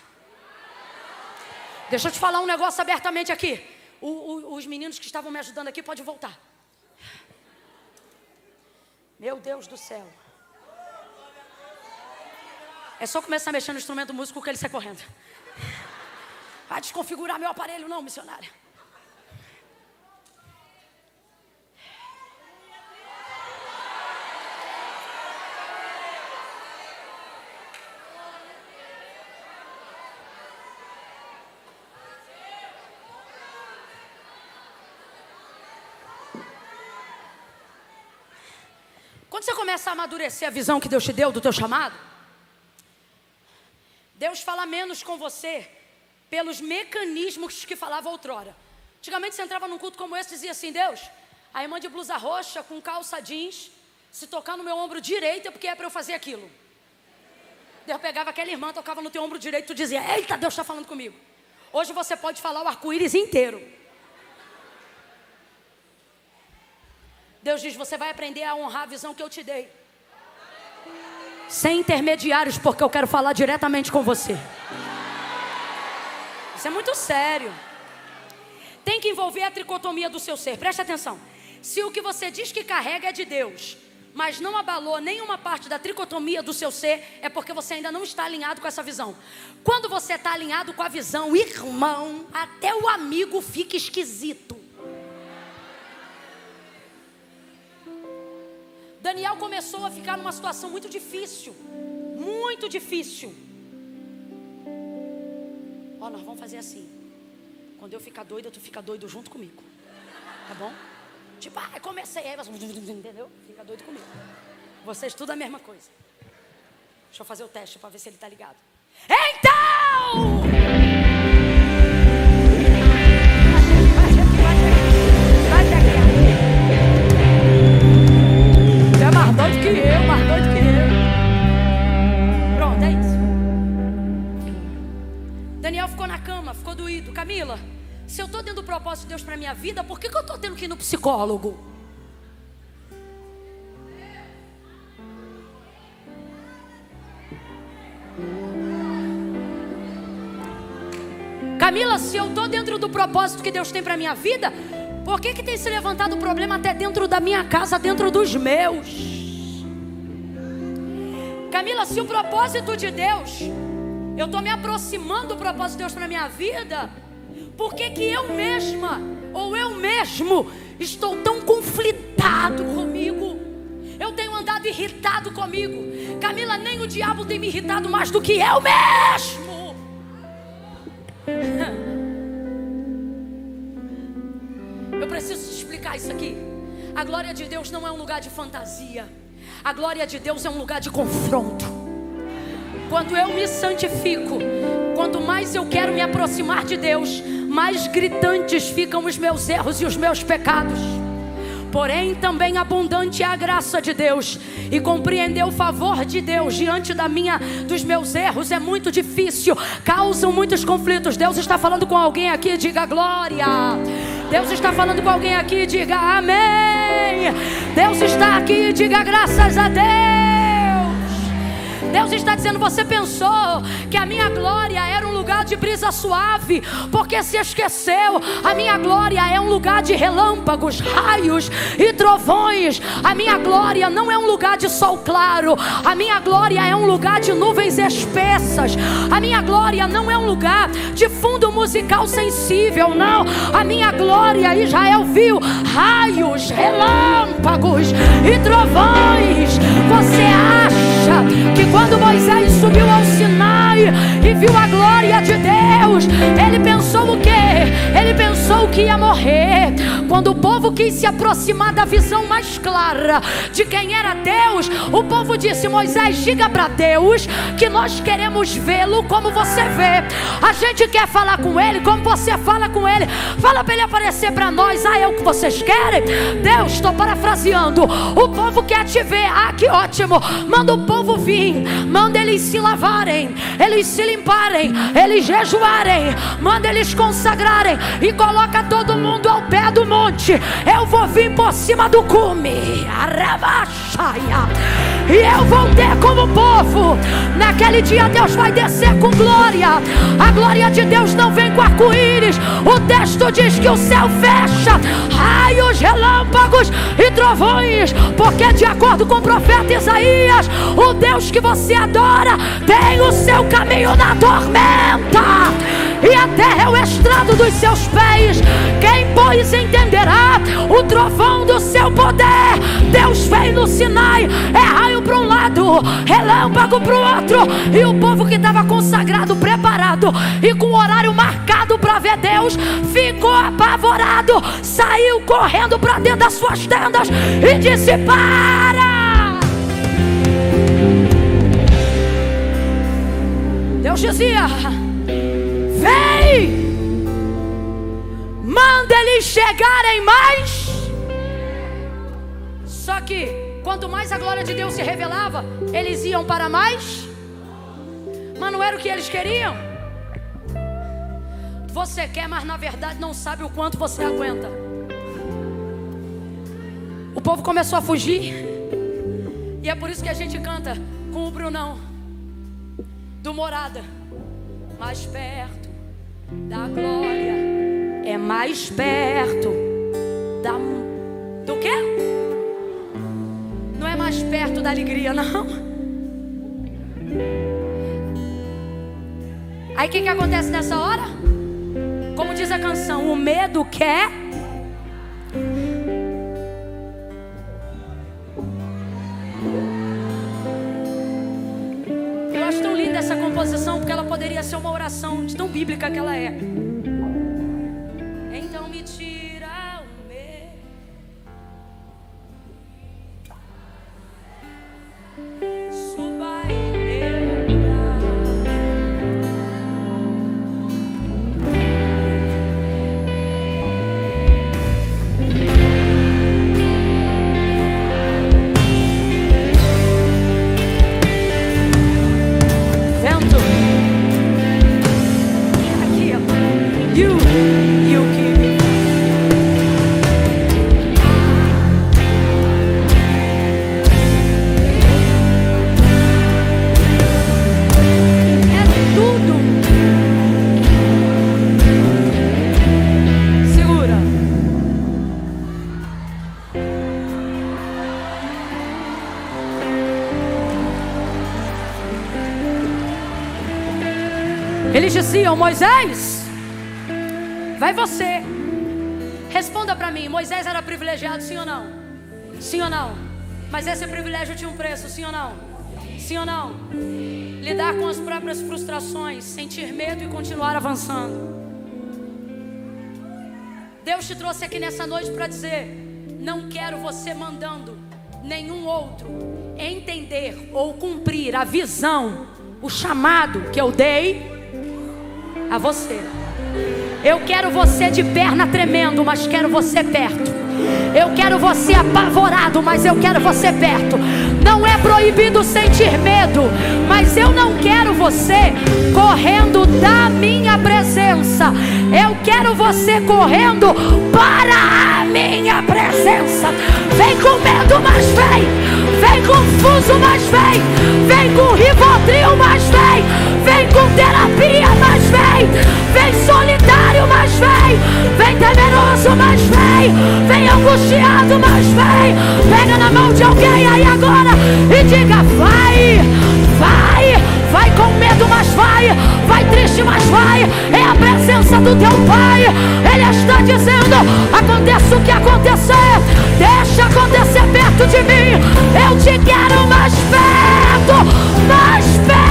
Deixa eu te falar um negócio abertamente aqui. Os meninos que estavam me ajudando aqui, pode voltar. Meu Deus do céu. É só começar a mexer no instrumento músico que ele sai correndo. Vai desconfigurar meu aparelho não, missionária. Quando você começa a amadurecer a visão que Deus te deu do teu chamado, Deus fala menos com você pelos mecanismos que falava outrora. Antigamente você entrava num culto como esse e dizia assim, Deus, a irmã de blusa roxa com calça jeans, se tocar no meu ombro direito é porque é para eu fazer aquilo. Deus pegava aquela irmã, tocava no teu ombro direito e tu dizia, eita, Deus está falando comigo. Hoje você pode falar o arco-íris inteiro. Deus diz, você vai aprender a honrar a visão que eu te dei. Sem intermediários, porque eu quero falar diretamente com você. Isso é muito sério. Tem que envolver a tricotomia do seu ser. Preste atenção. Se o que você diz que carrega é de Deus, mas não abalou nenhuma parte da tricotomia do seu ser, é porque você ainda não está alinhado com essa visão. Quando você está alinhado com a visão, irmão, até o amigo fica esquisito. Daniel começou a ficar numa situação muito difícil. Muito difícil. Ó, nós vamos fazer assim. Quando eu ficar doida, tu fica doido junto comigo. Tá bom? Tipo, comecei, aí você, entendeu? Fica doido comigo. Vocês tudo a mesma coisa. Deixa eu fazer o teste para ver se ele tá ligado. Então! Vai chegar. Você é mais doido que eu, mais doido que eu. Pronto, é isso. Daniel ficou na cama, ficou doído. Camila, se eu estou dentro do propósito de Deus para minha vida, por que eu estou tendo que ir no psicólogo? Camila, se eu estou dentro do propósito que Deus tem para minha vida, por que tem se levantado o problema até dentro da minha casa, dentro dos meus? Camila, se o propósito de Deus, eu estou me aproximando do propósito de Deus para minha vida, por que eu mesma, ou eu mesmo, estou tão conflitado comigo? Eu tenho andado irritado comigo. Camila, nem o diabo tem me irritado mais do que eu mesmo. Eu preciso te explicar isso aqui. A glória de Deus não é um lugar de fantasia. A glória de Deus é um lugar de confronto. Quando eu me santifico, quanto mais eu quero me aproximar de Deus, mais gritantes ficam os meus erros e os meus pecados. Porém, também abundante é a graça de Deus, e compreender o favor de Deus diante dos meus erros é muito difícil, causam muitos conflitos. Deus está falando com alguém aqui, diga glória. Deus está falando com alguém aqui, diga amém. Deus está aqui, diga graças a Deus. Deus está dizendo, você pensou que a minha glória era um lugar de brisa suave, porque se esqueceu. A minha glória é um lugar de relâmpagos, raios e trovões. A minha glória não é um lugar de sol claro. A minha glória é um lugar de nuvens espessas. A minha glória não é um lugar de fundo musical sensível, não. A minha glória, Israel viu raios, relâmpagos e trovões. Você acha que quando Moisés subiu ao Sinai e viu a glória de Deus, ele pensou o quê? Ele pensou que ia morrer. Quando o povo quis se aproximar da visão mais clara de quem era Deus, o povo disse, Moisés, diga para Deus que nós queremos vê-lo como você vê. A gente quer falar com ele como você fala com ele. Fala para ele aparecer para nós. É o que vocês querem? Deus, estou parafraseando, o povo quer te ver. Que ótimo. Manda o povo vir. Manda eles se lavarem, eles se limparem, eles jejuarem. Manda eles consagrarem e coloca todo mundo ao pé do monte. Eu vou vir por cima do cume, e eu vou ter como povo. Naquele dia Deus vai descer com glória. A glória de Deus não vem com arco-íris. O texto diz que o céu fecha, raios, relâmpagos e trovões, porque de acordo com o profeta Isaías, o Deus que você adora tem o seu caminho na tormenta, e a terra é o estrado dos seus pés. Quem pois entenderá o trovão do seu poder? Deus veio no Sinai, é raio para um lado, relâmpago para o outro, e o povo que estava consagrado, preparado e com o horário marcado para ver Deus, ficou apavorado, saiu correndo para dentro das suas tendas e disse, para! Deus dizia, vem, manda eles chegarem mais. Só que quanto mais a glória de Deus se revelava, eles iam para mais, mas não era o que eles queriam. Você quer, mas na verdade não sabe o quanto você aguenta. O povo começou a fugir, e é por isso que a gente canta com o Brunão do Morada. Mais perto da glória é mais perto do quê? Não é mais perto da alegria, não. Aí o que acontece nessa hora? Como diz a canção, o medo quer. Eu acho tão linda essa composição, porque ela poderia ser uma oração de tão bíblica que ela é. Então me tira o medo. Suba e vento. Aqui, ó. You keep me. É tudo. Segura. Eles diziam: Moisés, vai você. Responda para mim, Moisés era privilegiado, sim ou não? Sim ou não? Mas esse privilégio tinha um preço, sim ou não? Sim ou não? Lidar com as próprias frustrações, sentir medo e continuar avançando. Deus te trouxe aqui nessa noite para dizer: não quero você mandando nenhum outro entender ou cumprir a visão, o chamado que eu dei a você. Eu quero você de perna tremendo, mas quero você perto. Eu quero você apavorado, mas eu quero você perto. Não é proibido sentir medo, mas eu não quero você correndo da minha presença. Eu quero você correndo para a minha presença. Vem com medo, mas vem. Vem confuso, mas vem. Vem com Rivotril, mas vem. Vem com terapia, mas vem. Vem solitário, mas vem. Vem temeroso, mas vem. Vem angustiado, mas vem. Pega na mão de alguém aí agora e diga: vai, vai. Vai com medo, mas vai. Vai triste, mas vai. É a presença do teu Pai. Ele está dizendo: aconteça o que acontecer, deixa acontecer perto de mim. Eu te quero mais perto, mais perto.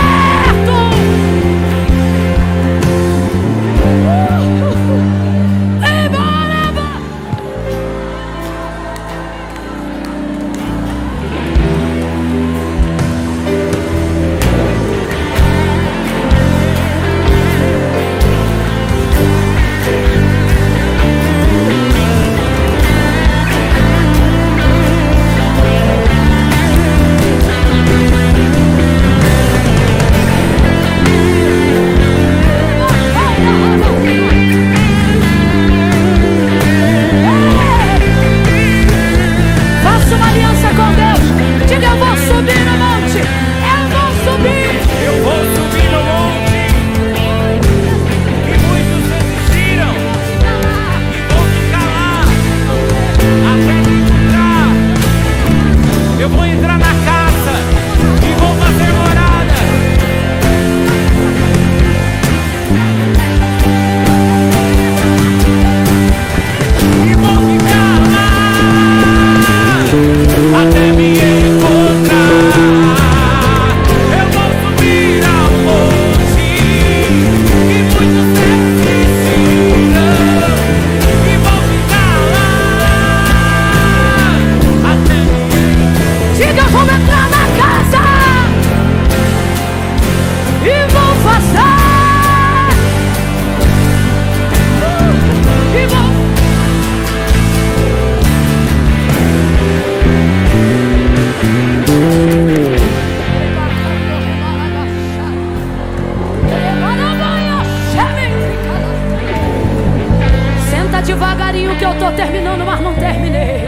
devagarinho que eu tô terminando, mas não terminei.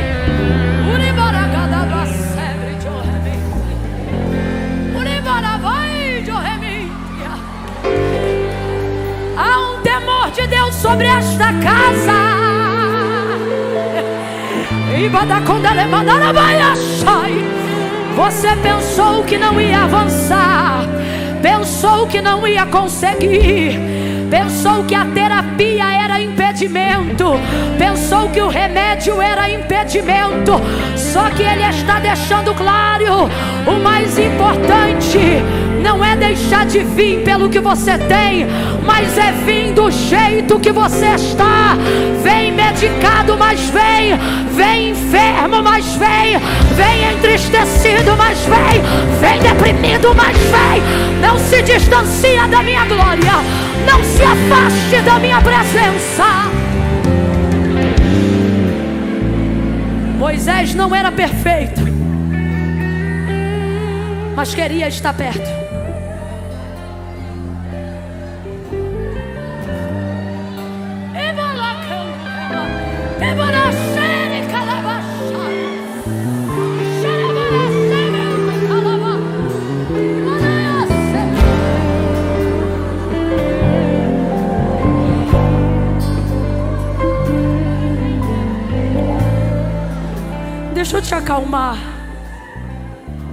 Há um temor de Deus sobre esta casa. Você pensou que não ia avançar, pensou que não ia conseguir, pensou que a terapia era impedimento, pensou que o remédio era impedimento. Só que Ele está deixando claro: o mais importante não é deixar de vir pelo que você tem, mas é vir do jeito que você está. Vem medicado, mas vem enfermo, mas vem entristecido, mas vem deprimido, mas vem. Não se distancia da minha glória, não se afaste da minha presença. Moisés não era perfeito, mas queria estar perto.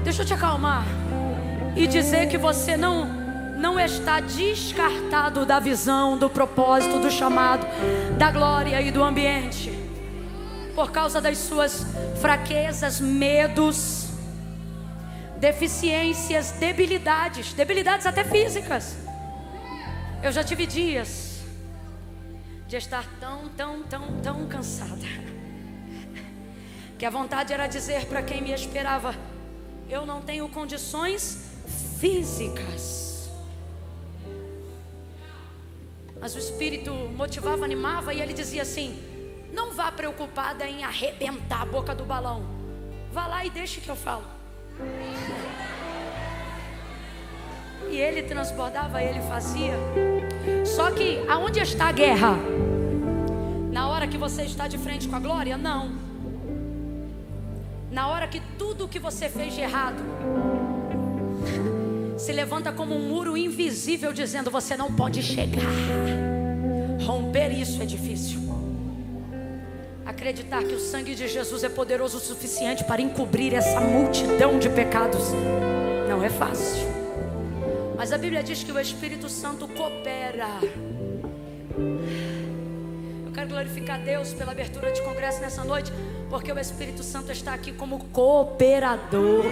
Deixa eu te acalmar e dizer que você não está descartado da visão, do propósito, do chamado, da glória e do ambiente, por causa das suas fraquezas, medos, deficiências, debilidades até físicas. Eu já tive dias de estar tão cansada, que a vontade era dizer para quem me esperava: eu não tenho condições físicas. Mas o Espírito motivava, animava, e ele dizia assim: não vá preocupada em arrebentar a boca do balão, vá lá e deixe que eu falo. E ele transbordava, ele fazia. Só que aonde está a guerra? Na hora que você está de frente com a glória? Não. Na hora que tudo que você fez de errado se levanta como um muro invisível, dizendo: você não pode chegar. Romper isso é difícil. Acreditar que o sangue de Jesus é poderoso o suficiente para encobrir essa multidão de pecados não é fácil. Mas a Bíblia diz que o Espírito Santo coopera. Eu quero glorificar Deus pela abertura de congresso nessa noite, porque o Espírito Santo está aqui como cooperador.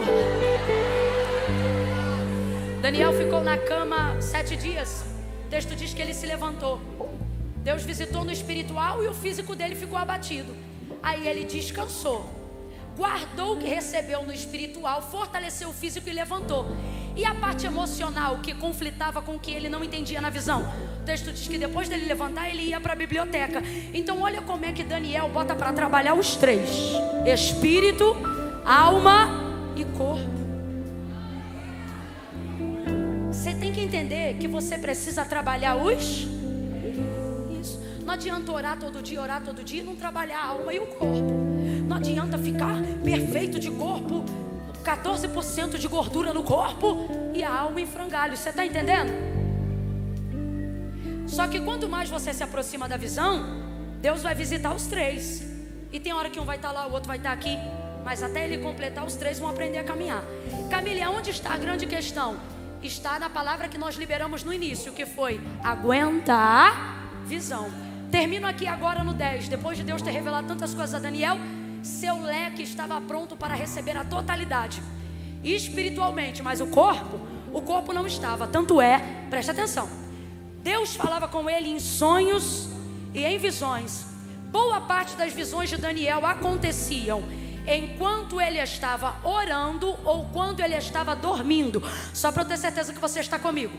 Daniel ficou na cama 7 dias. O texto diz que ele se levantou. Deus visitou no espiritual e o físico dele ficou abatido. Aí ele descansou, guardou o que recebeu no espiritual, fortaleceu o físico e levantou. E a parte emocional que conflitava com o que ele não entendia na visão, o texto diz que depois dele levantar, ele ia para a biblioteca. Então olha como é que Daniel bota para trabalhar os 3: espírito, alma e corpo. Você tem que entender que você precisa trabalhar isso. Não adianta orar todo dia e não trabalhar a alma e o corpo. Não adianta ficar perfeito de corpo, 14% de gordura no corpo e a alma em frangalhos. Você está entendendo? Só que quanto mais você se aproxima da visão, Deus vai visitar os 3. E tem hora que um vai estar lá, o outro vai estar aqui, mas até ele completar, os 3 vão aprender a caminhar. Camille, onde está a grande questão? Está na palavra que nós liberamos no início, que foi: aguenta a visão. Termino aqui agora no 10. Depois de Deus ter revelado tantas coisas a Daniel, seu leque estava pronto para receber a totalidade espiritualmente, mas o corpo não estava. Tanto é, preste atenção, Deus falava com ele em sonhos e em visões. Boa parte das visões de Daniel aconteciam enquanto ele estava orando ou quando ele estava dormindo. Só para eu ter certeza que você está comigo.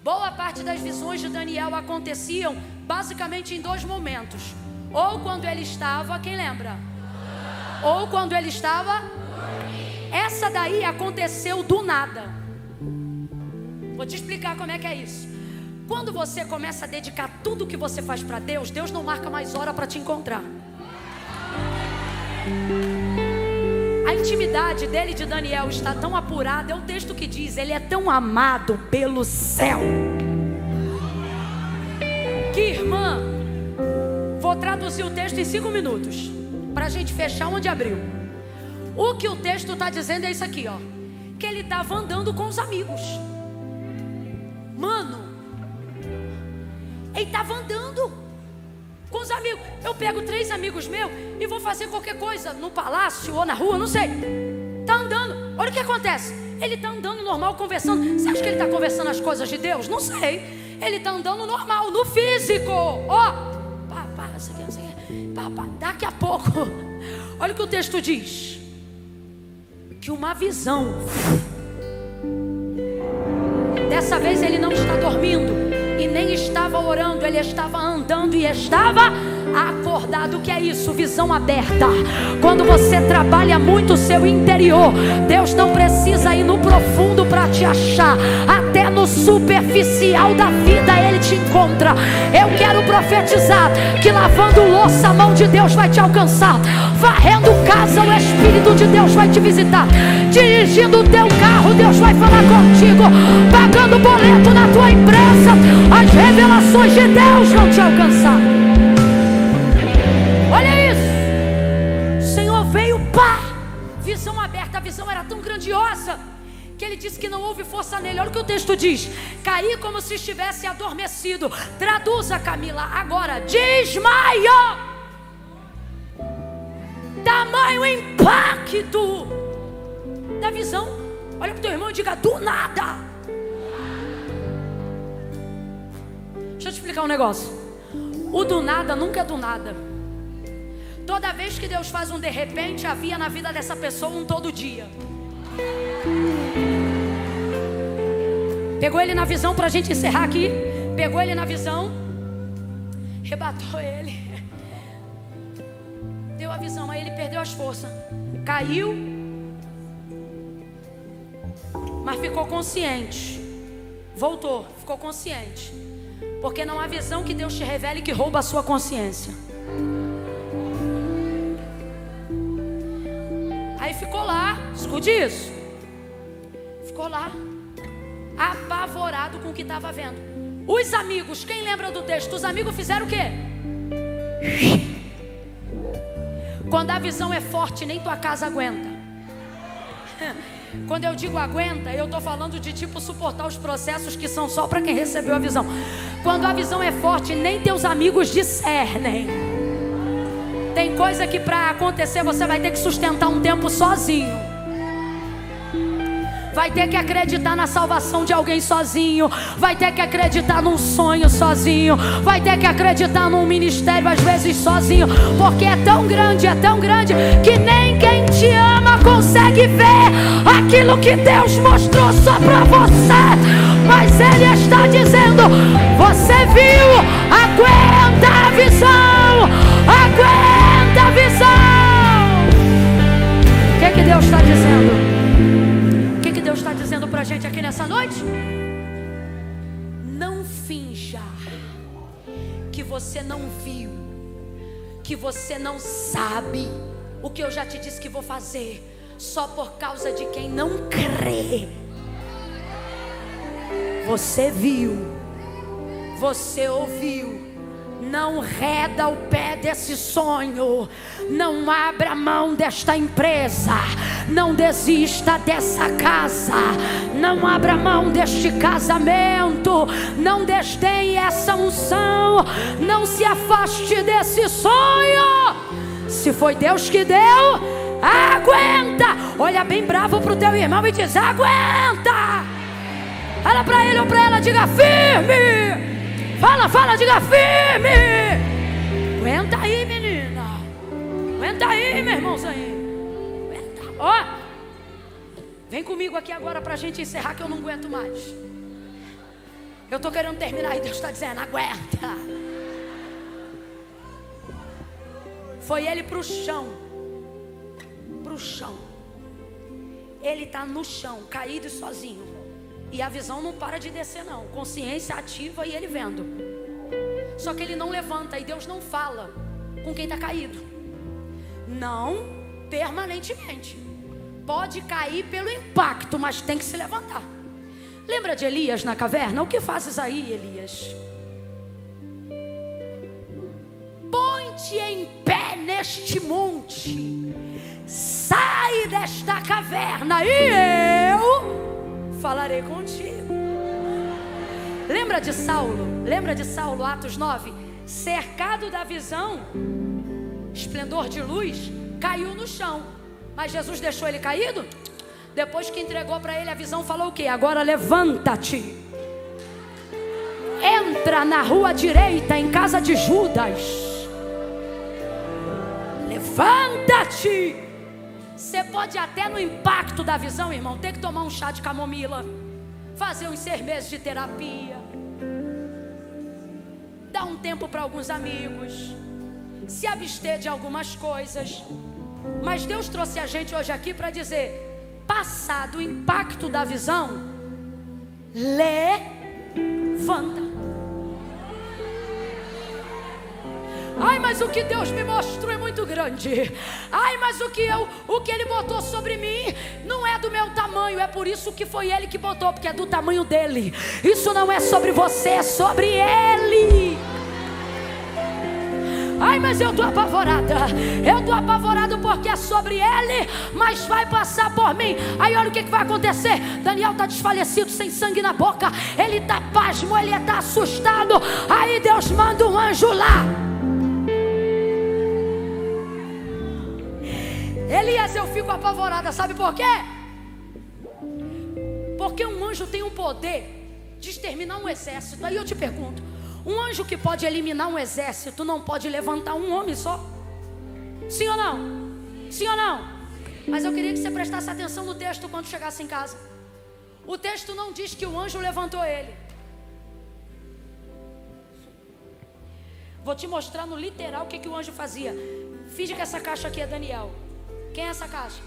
Boa parte das visões de Daniel aconteciam basicamente em 2 momentos: ou quando ele estava, quem lembra? Ou quando ele estava. Essa daí aconteceu do nada. Vou te explicar como é que é isso. Quando você começa a dedicar tudo que você faz para Deus, Deus não marca mais hora para te encontrar. A intimidade dele, de Daniel, está tão apurada. É o texto que diz: ele é tão amado pelo céu, que, irmã, traduzir o texto em 5 minutos, para a gente fechar onde abriu. O que o texto está dizendo é isso aqui, ó. Que ele estava andando com os amigos. Mano, ele estava andando com os amigos. Eu pego 3 amigos meus e vou fazer qualquer coisa no palácio ou na rua, não sei. Tá andando. Olha o que acontece. Ele tá andando normal, conversando. Você acha que ele tá conversando as coisas de Deus? Não sei. Ele tá andando normal, no físico. Ó, daqui a pouco, olha o que o texto diz. Que uma visão. Dessa vez ele não está dormindo e nem estava orando, ele estava andando e estava acordado. O que é isso? Visão aberta. Quando você trabalha muito o seu interior, Deus não precisa ir no profundo para te achar. Até no superficial da vida Ele te encontra. Eu quero profetizar que lavando louça a mão de Deus vai te alcançar. Varrendo casa o Espírito de Deus vai te visitar. Dirigindo o teu carro Deus vai falar contigo. Pagando boleto na tua empresa, as revelações de Deus vão te alcançar. Olha isso. O Senhor veio, pá, visão aberta. A visão era tão grandiosa que ele disse que não houve força nele. Olha o que o texto diz. Caí como se estivesse adormecido. Traduza, Camila, agora. Desmaiou. Tamanho impacto da visão. Olha para o teu irmão e diga: do nada. Deixa eu te explicar um negócio. O do nada nunca é do nada. Toda vez que Deus faz um de repente, havia na vida dessa pessoa um todo dia. Pegou ele na visão, para a gente encerrar aqui. Pegou ele na visão, rebatou ele, deu a visão, aí ele perdeu as forças, caiu, mas ficou consciente. Voltou, ficou consciente. Porque não há visão que Deus te revele que rouba a sua consciência. Aí ficou lá, escute isso. Ficou lá, apavorado com o que estava vendo. Os amigos, quem lembra do texto? Os amigos fizeram o quê? Quando a visão é forte, nem tua casa aguenta. Quando eu digo aguenta, eu estou falando de tipo suportar os processos que são só para quem recebeu a visão. Quando a visão é forte, nem teus amigos discernem. Tem coisa que para acontecer você vai ter que sustentar um tempo sozinho. Vai ter que acreditar na salvação de alguém sozinho. Vai ter que acreditar num sonho sozinho. Vai ter que acreditar num ministério às vezes sozinho. Porque é tão grande que nem quem te ama consegue ver aquilo que Deus mostrou só pra você. Mas Ele está dizendo: você viu? Aguenta a visão. Aguenta a visão. O que Deus está dizendo? Deus está dizendo para a gente aqui nessa noite? Não finja que você não viu, que você não sabe o que eu já te disse que vou fazer, só por causa de quem não crê. Você viu, você ouviu. Não reda o pé desse sonho. Não abra mão desta empresa. Não desista dessa casa. Não abra mão deste casamento. Não desdenhe essa unção. Não se afaste desse sonho. Se foi Deus que deu, aguenta. Olha bem bravo pro teu irmão e diz: aguenta. Olha pra ele ou pra ela, diga: firme. Fala, diga: firme. Aguenta aí, menina. Aguenta aí, meu irmãozinho. Aguenta. Ó, vem comigo aqui agora pra gente encerrar, que eu não aguento mais. Eu tô querendo terminar e Deus está dizendo: aguenta. Foi ele pro chão. Pro chão. Ele tá no chão, caído e sozinho. E a visão não para de descer não. Consciência ativa e ele vendo. Só que ele não levanta e Deus não fala com quem está caído. Não permanentemente. Pode cair pelo impacto, mas tem que se levantar. Lembra de Elias na caverna? O que fazes aí, Elias? Põe ponte em pé neste monte, sai desta caverna e eu falarei contigo. Lembra de Saulo? Lembra de Saulo, Atos 9? Cercado da visão, esplendor de luz, caiu no chão. Mas Jesus deixou ele caído? Depois que entregou para ele a visão, falou o quê? Agora levanta-te, entra na rua direita, em casa de Judas. Levanta-te. Você pode até no impacto da visão, irmão, ter que tomar um chá de camomila, fazer uns 6 meses de terapia, dar um tempo para alguns amigos, se abster de algumas coisas. Mas Deus trouxe a gente hoje aqui para dizer: passado o impacto da visão, levanta. Ai, mas o que Deus me mostrou é muito grande. Ai, mas o que Ele botou sobre mim não é do meu tamanho. É por isso que foi Ele que botou, porque é do tamanho dele. Isso não é sobre você, é sobre Ele. Ai, mas eu estou apavorada. Eu estou apavorado porque é sobre Ele, mas vai passar por mim. Aí olha o que vai acontecer. Daniel está desfalecido, sem sangue na boca. Ele está pasmo, ele está assustado. Aí Deus manda um anjo lá. Elias, eu fico apavorada, sabe por quê? Porque um anjo tem o poder de exterminar um exército. Aí eu te pergunto, um anjo que pode eliminar um exército não pode levantar um homem só? Sim ou não? Sim ou não? Mas eu queria que você prestasse atenção no texto quando chegasse em casa. O texto não diz que o anjo levantou ele. Vou te mostrar no literal o que o anjo fazia. Finge que essa caixa aqui é Daniel. Quem é essa caixa?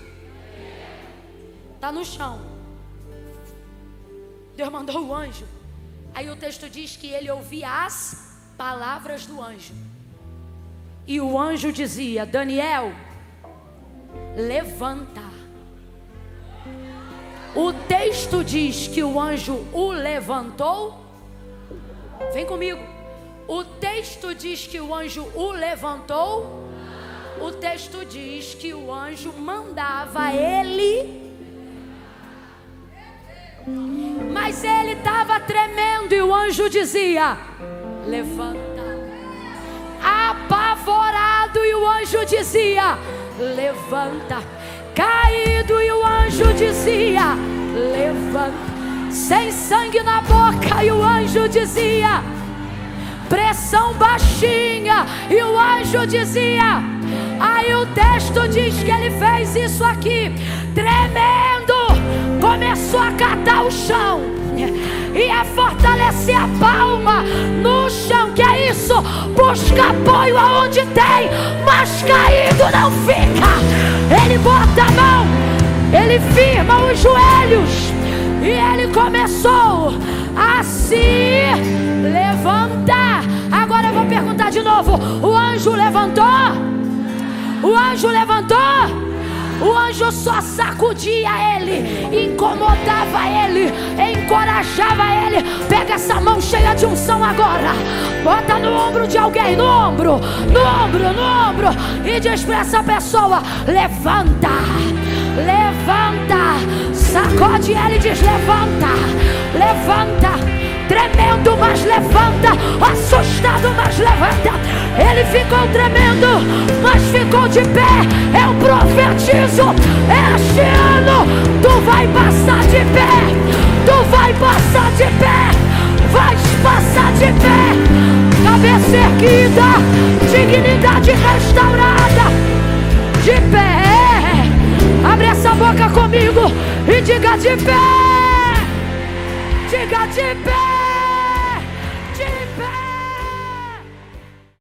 Está no chão. Deus mandou o anjo. Aí o texto diz que ele ouvia as palavras do anjo. E o anjo dizia: Daniel, levanta. O texto diz que o anjo o levantou. Vem comigo. O texto diz que o anjo o levantou. O texto diz que o anjo mandava ele. Mas ele estava tremendo e o anjo dizia: levanta. Apavorado e o anjo dizia: levanta. Caído e o anjo dizia: levanta. Sem sangue na boca e o anjo dizia: pressão baixinha e o anjo dizia. Aí o texto diz que ele fez isso aqui, tremendo, começou a catar o chão e a fortalecer a palma no chão. Que é isso? Busca apoio aonde tem, mas caído não fica. Ele bota a mão, ele firma os joelhos e ele começou a se levantar. Agora eu vou perguntar de novo: o anjo levantou? O anjo levantou? O anjo só sacudia ele, incomodava ele, encorajava ele. Pega essa mão cheia de unção agora, bota no ombro de alguém, no ombro, e diz para essa pessoa: levanta, levanta. Sacode ele e diz: levanta, levanta. Tremendo, mas levanta. Assustado, mas levanta. Ele ficou tremendo, mas ficou de pé. Eu profetizo: este ano tu vai passar de pé. Tu vai passar de pé. Vais passar de pé. Cabeça erguida, dignidade restaurada. De pé. Abre essa boca comigo e diga: de pé. Diga: de pé.